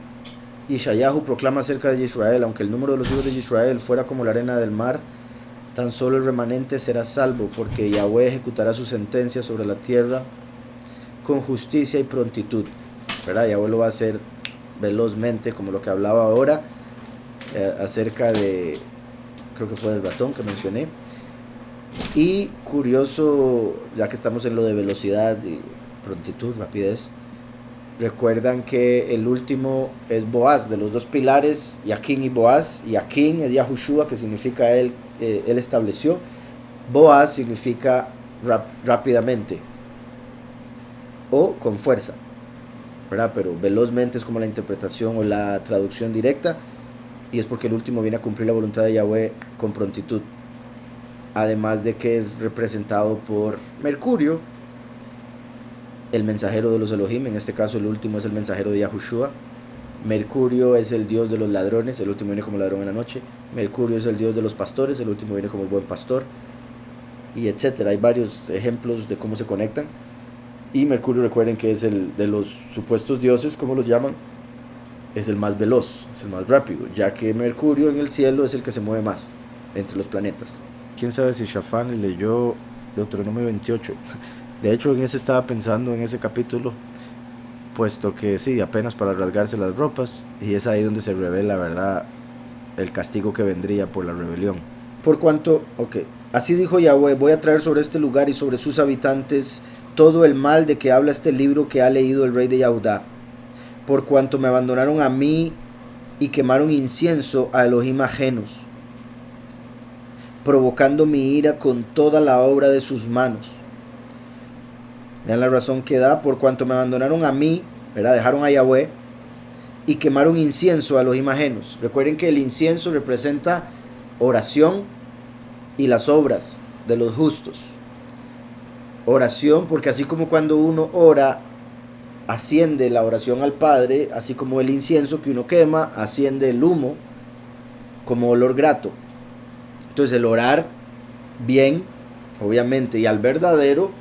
Ishayahu proclama acerca de Israel: aunque el número de los hijos de Israel fuera como la arena del mar, tan solo el remanente será salvo, porque Yahweh ejecutará su sentencia sobre la tierra con justicia y prontitud, ¿verdad? Yahweh lo va a hacer velozmente, como lo que hablaba ahora acerca de, creo que fue del ratón que mencioné. Y curioso, ya que estamos en lo de velocidad y prontitud, rapidez, recuerdan que el último es Boaz, de los dos pilares, Yaquín y Boaz. Yaquín es Yahushua, que significa él estableció. Boaz significa rápidamente o con fuerza, ¿verdad? Pero velozmente es como la interpretación o la traducción directa, y es porque el último viene a cumplir la voluntad de Yahweh con prontitud. Además de que es representado por Mercurio, el mensajero de los Elohim. En este caso el último es el mensajero de Yahushua. Mercurio es el dios de los ladrones, el último viene como ladrón en la noche. Mercurio es el dios de los pastores, el último viene como el buen pastor, y etcétera. Hay varios ejemplos de cómo se conectan. Y Mercurio, recuerden que es el de los supuestos dioses, como los llaman, es el más veloz, es el más rápido, ya que Mercurio en el cielo es el que se mueve más entre los planetas. Quién sabe si Shafan leyó Deuteronomio 28. De hecho, en ese estaba pensando, en ese capítulo, puesto que sí, apenas para rasgarse las ropas, y es ahí donde se revela, ¿verdad?, el castigo que vendría por la rebelión. Por cuanto, así dijo Yahweh: voy a traer sobre este lugar y sobre sus habitantes todo el mal de que habla este libro que ha leído el rey de Yahudá, por cuanto me abandonaron a mí y quemaron incienso a Elohim ajenos, provocando mi ira con toda la obra de sus manos. Vean la razón que da: por cuanto me abandonaron a mí, ¿verdad?, dejaron a Yahweh, y quemaron incienso a Elohim ajenos. Recuerden que el incienso representa oración y las obras de los justos. Oración, porque así como cuando uno ora asciende la oración al Padre, así como el incienso que uno quema asciende el humo como olor grato. Entonces el orar bien, obviamente, y al verdadero,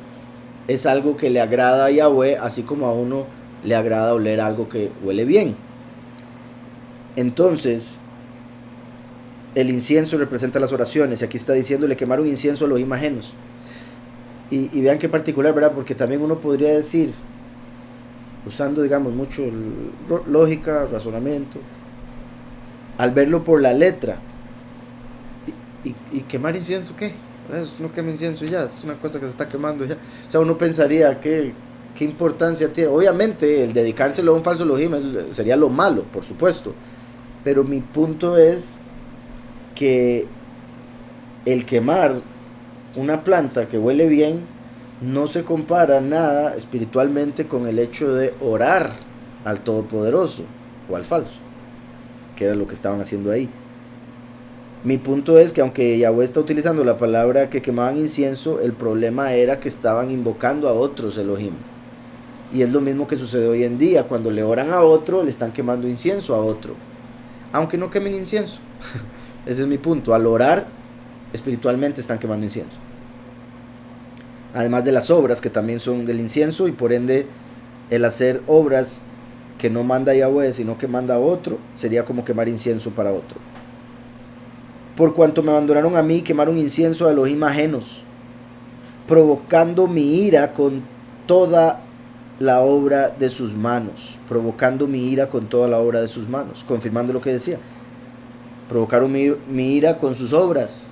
es algo que le agrada a Yahweh, así como a uno le agrada oler algo que huele bien. Entonces el incienso representa las oraciones, y aquí está diciendo: le quemaron incienso a los ajenos. Y vean qué particular, ¿verdad? Porque también uno podría decir, usando, digamos, mucho lógica, razonamiento, al verlo por la letra, y quemar incienso, ¿qué? No quema incienso ya, es una cosa que se está quemando ya. O sea, uno pensaría qué importancia tiene. Obviamente el dedicárselo a un falso Elohim sería lo malo, por supuesto, pero mi punto es que el quemar una planta que huele bien no se compara nada espiritualmente con el hecho de orar al Todopoderoso o al falso, que era lo que estaban haciendo ahí. Mi punto es que aunque Yahweh está utilizando la palabra que quemaban incienso, el problema era que estaban invocando a otros Elohim. Y es lo mismo que sucede hoy en día: cuando le oran a otro, le están quemando incienso a otro, aunque no quemen incienso. Ese es mi punto: al orar espiritualmente están quemando incienso. Además de las obras que también son del incienso, y por ende el hacer obras que no manda Yahweh sino que manda a otro sería como quemar incienso para otro. Por cuanto me abandonaron a mí, quemaron incienso a Elohim ajenos, provocando mi ira con toda la obra de sus manos. Provocando mi ira con toda la obra de sus manos, confirmando lo que decía. Provocaron mi ira con sus obras,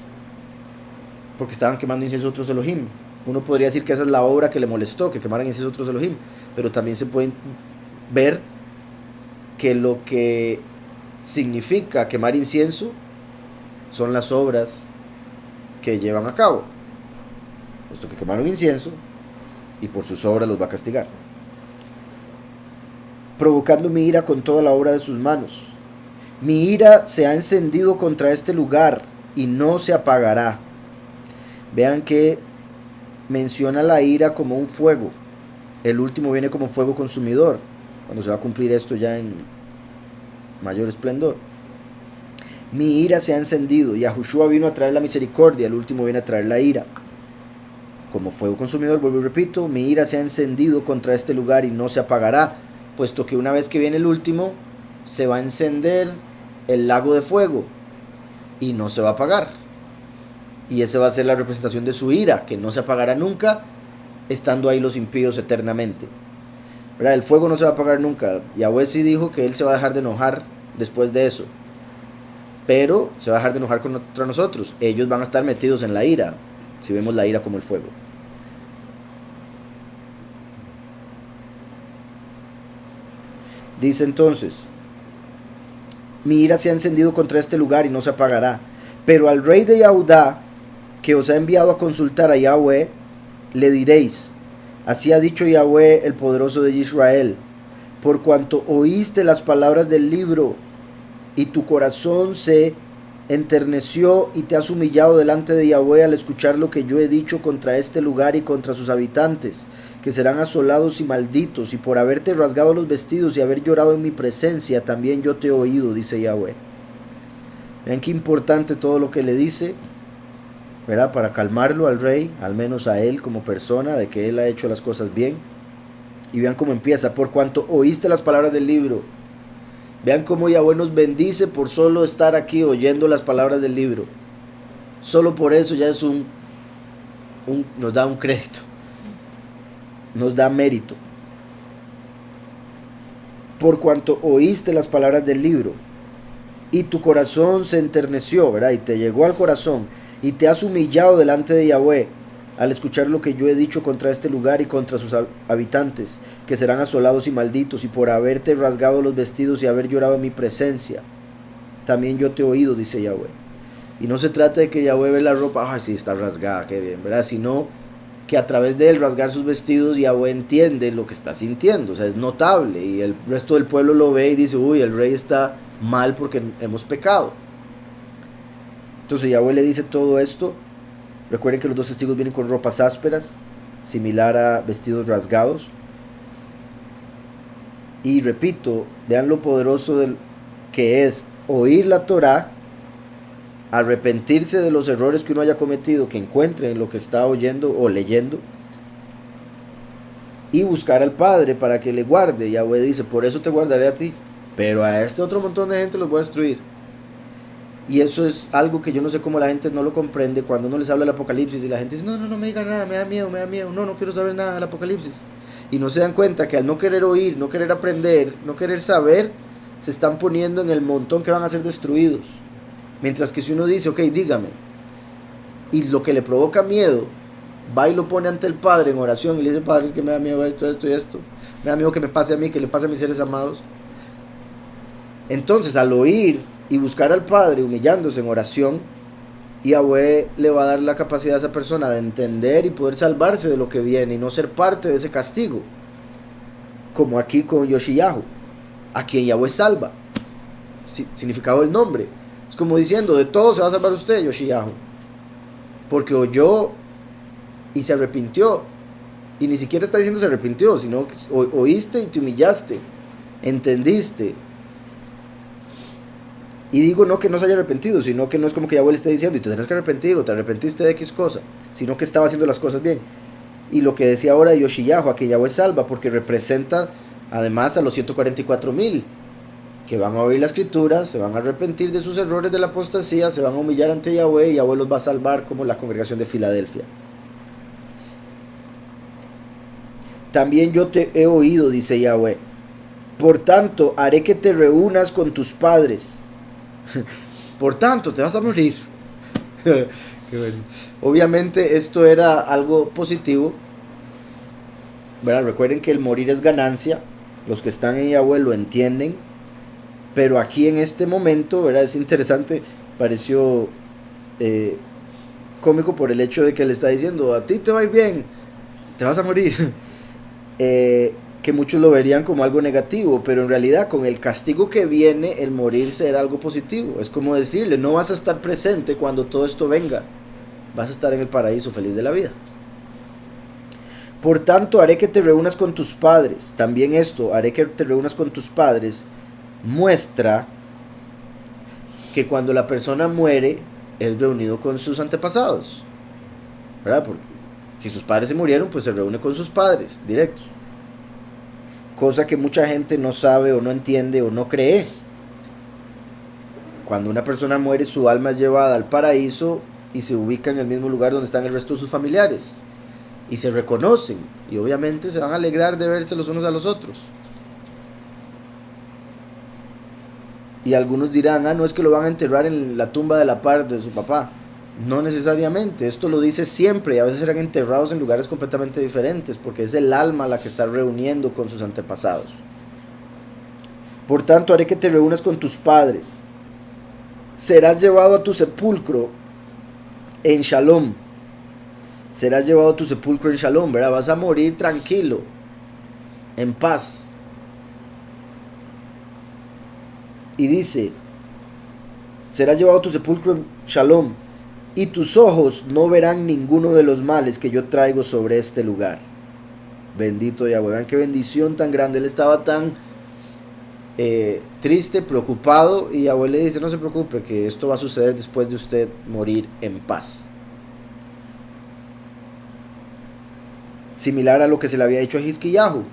porque estaban quemando incienso a otros Elohim. Uno podría decir que esa es la obra que le molestó, que quemaran incienso a otros Elohim, pero también se puede ver que lo que significa quemar incienso son las obras que llevan a cabo, puesto que quemaron incienso, y por sus obras los va a castigar. Provocando mi ira con toda la obra de sus manos. Mi ira se ha encendido contra este lugar y no se apagará. Vean que menciona la ira como un fuego. El último viene como fuego consumidor, cuando se va a cumplir esto ya en mayor esplendor. Mi ira se ha encendido. Yahushua vino a traer la misericordia, el último viene a traer la ira. Como fuego consumidor, vuelvo y repito, mi ira se ha encendido contra este lugar y no se apagará, puesto que una vez que viene el último, se va a encender el lago de fuego y no se va a apagar. Y esa va a ser la representación de su ira, que no se apagará nunca, estando ahí los impíos eternamente. ¿Verdad? El fuego no se va a apagar nunca. Yahweh sí dijo que él se va a dejar de enojar después de eso, pero se va a dejar de enojar contra nosotros. Ellos van a estar metidos en la ira, si vemos la ira como el fuego. Dice entonces: mi ira se ha encendido contra este lugar y no se apagará. Pero al rey de Yahudá, que os ha enviado a consultar a Yahweh, le diréis: así ha dicho Yahweh, el poderoso de Israel, por cuanto oíste las palabras del libro, y tu corazón se enterneció y te has humillado delante de Yahweh al escuchar lo que yo he dicho contra este lugar y contra sus habitantes, que serán asolados y malditos, y por haberte rasgado los vestidos y haber llorado en mi presencia, también yo te he oído, dice Yahweh. Vean qué importante todo lo que le dice, ¿verdad? Para calmarlo al rey, al menos a él como persona, de que él ha hecho las cosas bien. Y vean cómo empieza: por cuanto oíste las palabras del libro. Vean cómo Yahweh nos bendice por solo estar aquí oyendo las palabras del libro. Solo por eso ya es nos da un crédito, nos da mérito. Por cuanto oíste las palabras del libro y tu corazón se enterneció, ¿verdad? Y te llegó al corazón y te has humillado delante de Yahweh al escuchar lo que yo he dicho contra este lugar y contra sus habitantes, que serán asolados y malditos, y por haberte rasgado los vestidos y haber llorado en mi presencia, también yo te he oído, dice Yahweh. Y no se trata de que Yahweh ve la ropa, ay sí, está rasgada, qué bien, ¿verdad? Sino que a través de él rasgar sus vestidos, Yahweh entiende lo que está sintiendo, o sea, es notable, y el resto del pueblo lo ve y dice: uy, el rey está mal porque hemos pecado. Entonces Yahweh le dice todo esto. Recuerden que los dos testigos vienen con ropas ásperas, similar a vestidos rasgados. Y repito, vean lo poderoso que es oír la Torah, arrepentirse de los errores que uno haya cometido, que encuentre en lo que está oyendo o leyendo, y buscar al Padre para que le guarde. Yahweh dice: por eso te guardaré a ti, pero a este otro montón de gente los voy a destruir. Y eso es algo que yo no sé cómo la gente no lo comprende cuando uno les habla del Apocalipsis y la gente dice: no me digan nada, me da miedo, no quiero saber nada del Apocalipsis. Y no se dan cuenta que al no querer oír, no querer aprender, no querer saber, se están poniendo en el montón que van a ser destruidos. Mientras que si uno dice: ok, dígame, y lo que le provoca miedo, va y lo pone ante el Padre en oración y le dice: Padre, es que me da miedo esto y esto, me da miedo que me pase a mí, que le pase a mis seres amados. Entonces, al oír y buscar al Padre humillándose en oración, Yahweh le va a dar la capacidad a esa persona de entender y poder salvarse de lo que viene y no ser parte de ese castigo, como aquí con Yoshiyahu, a quien Yahweh salva. Significado del nombre, es como diciendo: de todo se va a salvar usted, Yoshiyahu, porque oyó y se arrepintió. Y ni siquiera está diciendo se arrepintió, sino que oíste y te humillaste, entendiste. Y digo no que no se haya arrepentido, sino que no es como que Yahweh le esté diciendo: y te tendrás que arrepentir, o te arrepentiste de X cosa, sino que estaba haciendo las cosas bien. Y lo que decía ahora de Yoshiyahu, a que Yahweh salva, porque representa además a los 144,000 que van a oír la escritura, se van a arrepentir de sus errores de la apostasía, se van a humillar ante Yahweh, y Yahweh los va a salvar, como la congregación de Filadelfia. También yo te he oído, dice Yahweh, por tanto haré que te reúnas con tus padres. Por tanto, te vas a morir. Qué bueno. Obviamente esto era algo positivo, ¿verdad? Recuerden que el morir es ganancia. Los que están en Yahweh lo entienden. Pero aquí en este momento, ¿verdad? Es interesante. Pareció cómico por el hecho de que le está diciendo, a ti te va a ir bien, te vas a morir. Que muchos lo verían como algo negativo, pero en realidad con el castigo que viene, el morirse era algo positivo. Es como decirle, no vas a estar presente cuando todo esto venga, vas a estar en el paraíso feliz de la vida. Por tanto, haré que te reúnas con tus padres. También esto, haré que te reúnas con tus padres, muestra que cuando la persona muere es reunido con sus antepasados, ¿verdad? Porque si sus padres se murieron, pues se reúne con sus padres directos. Cosa que mucha gente no sabe o no entiende o no cree. Cuando una persona muere, su alma es llevada al paraíso y se ubica en el mismo lugar donde están el resto de sus familiares. Y se reconocen. Y obviamente se van a alegrar de verse los unos a los otros. Y algunos dirán, no es que lo van a enterrar en la tumba de la par de su papá. No necesariamente, esto lo dice siempre, y a veces serán enterrados en lugares completamente diferentes, porque es el alma la que está reuniendo con sus antepasados. Por tanto, haré que te reúnas con tus padres. Serás llevado a tu sepulcro en Shalom. Serás llevado a tu sepulcro en Shalom, ¿verdad? Vas a morir tranquilo, en paz. Y dice, serás llevado a tu sepulcro en Shalom, y tus ojos no verán ninguno de los males que yo traigo sobre este lugar. Bendito Yahweh. Vean qué bendición tan grande. Él estaba tan triste, preocupado, y Yahweh le dice, no se preocupe, que esto va a suceder después de usted morir en paz. Similar a lo que se le había dicho a Hizkiyahu,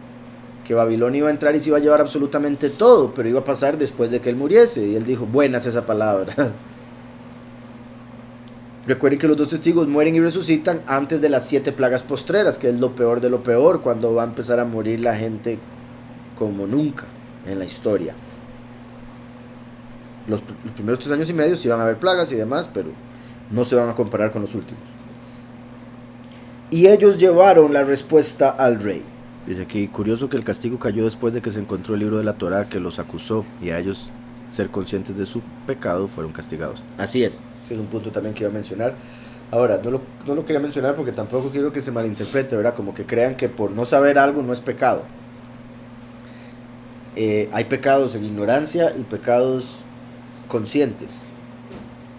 que Babilonia iba a entrar y se iba a llevar absolutamente todo, pero iba a pasar después de que él muriese. Y él dijo, buena es esa palabra. Recuerden que los dos testigos mueren y resucitan antes de las 7 plagas postreras, que es lo peor de lo peor, cuando va a empezar a morir la gente como nunca en la historia. Los primeros 3 años y medio sí van a haber plagas y demás, pero no se van a comparar con los últimos. Y ellos llevaron la respuesta al rey. Dice aquí, curioso que el castigo cayó después de que se encontró el libro de la Torá que los acusó, y a ellos, ser conscientes de su pecado, fueron castigados. Así es. Es un punto también que iba a mencionar. Ahora, no lo quería mencionar porque tampoco quiero que se malinterprete, ¿verdad? Como que crean que por no saber algo no es pecado. Hay pecados en ignorancia y pecados conscientes.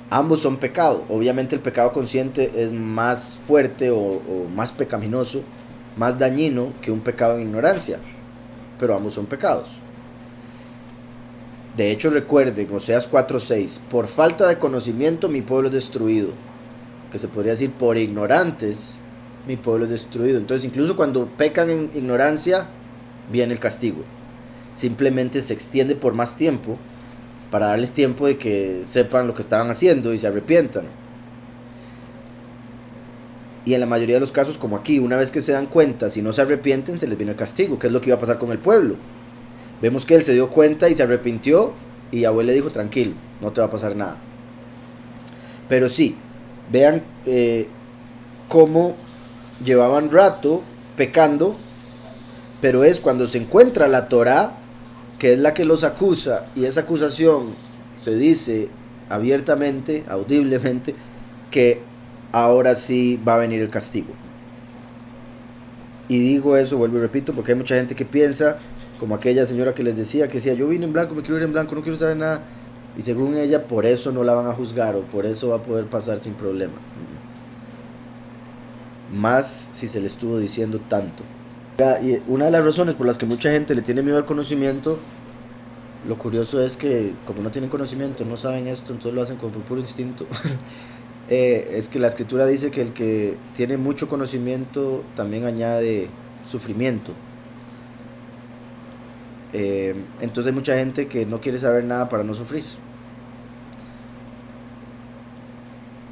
Ambos son pecado. Obviamente el pecado consciente es más fuerte o más pecaminoso, más dañino que un pecado en ignorancia. Pero ambos son pecados. De hecho, recuerden, Oseas 4:6, por falta de conocimiento mi pueblo es destruido. Que se podría decir, por ignorantes mi pueblo es destruido. Entonces, incluso cuando pecan en ignorancia, viene el castigo. Simplemente se extiende por más tiempo, para darles tiempo de que sepan lo que estaban haciendo y se arrepientan. Y en la mayoría de los casos, como aquí, una vez que se dan cuenta, si no se arrepienten, se les viene el castigo, que es lo que iba a pasar con el pueblo. Vemos que él se dio cuenta y se arrepintió, y Yahweh le dijo, tranquilo, no te va a pasar nada. Pero sí, vean cómo llevaban rato pecando, pero es cuando se encuentra la Torá, que es la que los acusa, y esa acusación se dice abiertamente, audiblemente, que ahora sí va a venir el castigo. Y digo eso, vuelvo y repito, porque hay mucha gente que piensa, como aquella señora que les decía, que decía, yo vine en blanco, me quiero ir en blanco, no quiero saber nada, y según ella, por eso no la van a juzgar, o por eso va a poder pasar sin problema. Más si se le estuvo diciendo tanto. Y una de las razones por las que mucha gente le tiene miedo al conocimiento, lo curioso es que como no tienen conocimiento, no saben esto, entonces lo hacen por puro instinto. Es que la escritura dice que el que tiene mucho conocimiento también añade sufrimiento. Entonces hay mucha gente que no quiere saber nada para no sufrir,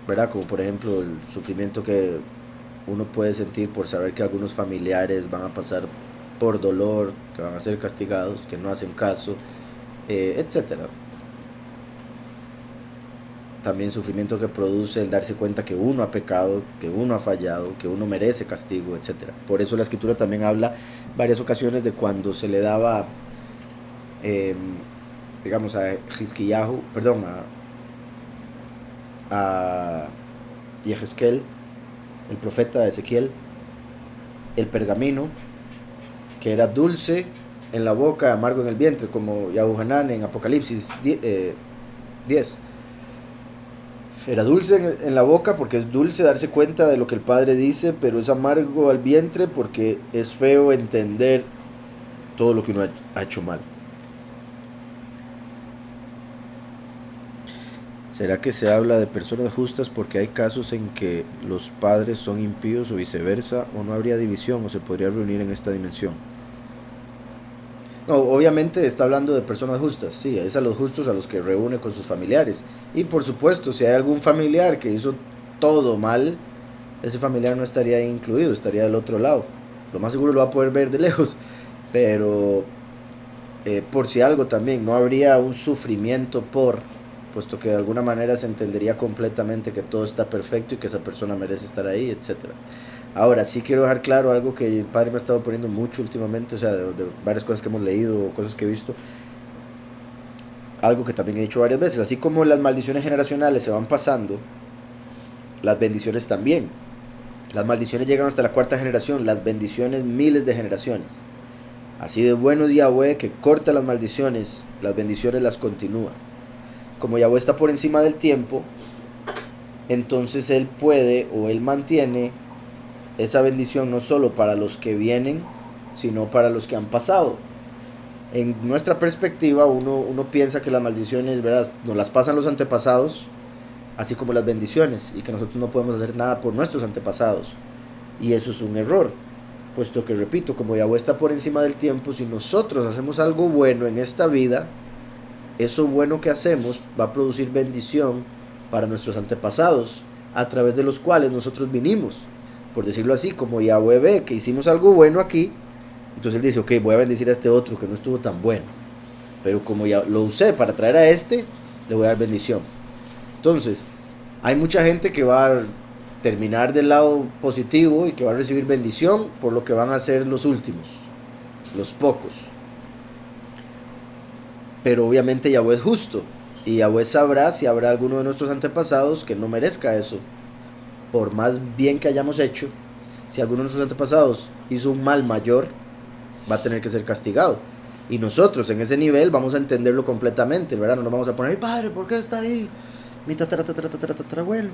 ¿verdad? Como por ejemplo el sufrimiento que uno puede sentir por saber que algunos familiares van a pasar por dolor, que van a ser castigados, que no hacen caso, etcétera. También sufrimiento que produce el darse cuenta que uno ha pecado, que uno ha fallado, que uno merece castigo, etcétera. Por eso la escritura también habla varias ocasiones de cuando se le daba, digamos, a Hizkiyahu, perdón, a Yehezkel, el profeta de Ezequiel, el pergamino, que era dulce en la boca, amargo en el vientre, como Yahuhanan en Apocalipsis 10. Era dulce en la boca porque es dulce darse cuenta de lo que el Padre dice, pero es amargo al vientre porque es feo entender todo lo que uno ha hecho mal. ¿Será que se habla de personas justas porque hay casos en que los padres son impíos o viceversa? ¿O no habría división o se podría reunir en esta dimensión? No, obviamente está hablando de personas justas, sí, es a los justos a los que reúne con sus familiares. Y por supuesto, si hay algún familiar que hizo todo mal, ese familiar no estaría incluido, estaría del otro lado. Lo más seguro lo va a poder ver de lejos, pero por si algo también, no habría un sufrimiento puesto que de alguna manera se entendería completamente que todo está perfecto y que esa persona merece estar ahí, etcétera. Ahora, sí quiero dejar claro algo que el padre me ha estado poniendo mucho últimamente, o sea, de varias cosas que hemos leído, cosas que he visto, algo que también he dicho varias veces, así como las maldiciones generacionales se van pasando, las bendiciones también. Las maldiciones llegan hasta la cuarta generación, las bendiciones miles de generaciones. Así de bueno es Yahweh que corta las maldiciones, las bendiciones las continúa. Como Yahweh está por encima del tiempo, entonces Él puede o Él mantiene esa bendición no solo para los que vienen, sino para los que han pasado. En nuestra perspectiva, uno piensa que las maldiciones, ¿verdad?, nos las pasan los antepasados, así como las bendiciones, y que nosotros no podemos hacer nada por nuestros antepasados. Y eso es un error, puesto que, repito, como Yahweh está por encima del tiempo, si nosotros hacemos algo bueno en esta vida, eso bueno que hacemos va a producir bendición para nuestros antepasados, a través de los cuales nosotros vinimos. Por decirlo así, como Yahweh ve que hicimos algo bueno aquí, entonces Él dice, ok, voy a bendecir a este otro que no estuvo tan bueno, pero como ya lo usé para traer a este, le voy a dar bendición. Entonces, hay mucha gente que va a terminar del lado positivo y que va a recibir bendición por lo que van a ser los últimos, los pocos. Pero obviamente Yahweh es justo, y Yahweh sabrá si habrá alguno de nuestros antepasados que no merezca eso. Por más bien que hayamos hecho, si alguno de nuestros antepasados hizo un mal mayor, va a tener que ser castigado. Y nosotros en ese nivel vamos a entenderlo completamente, ¿verdad? No nos vamos a poner, ay padre, ¿por qué está ahí mi tatarabuelo?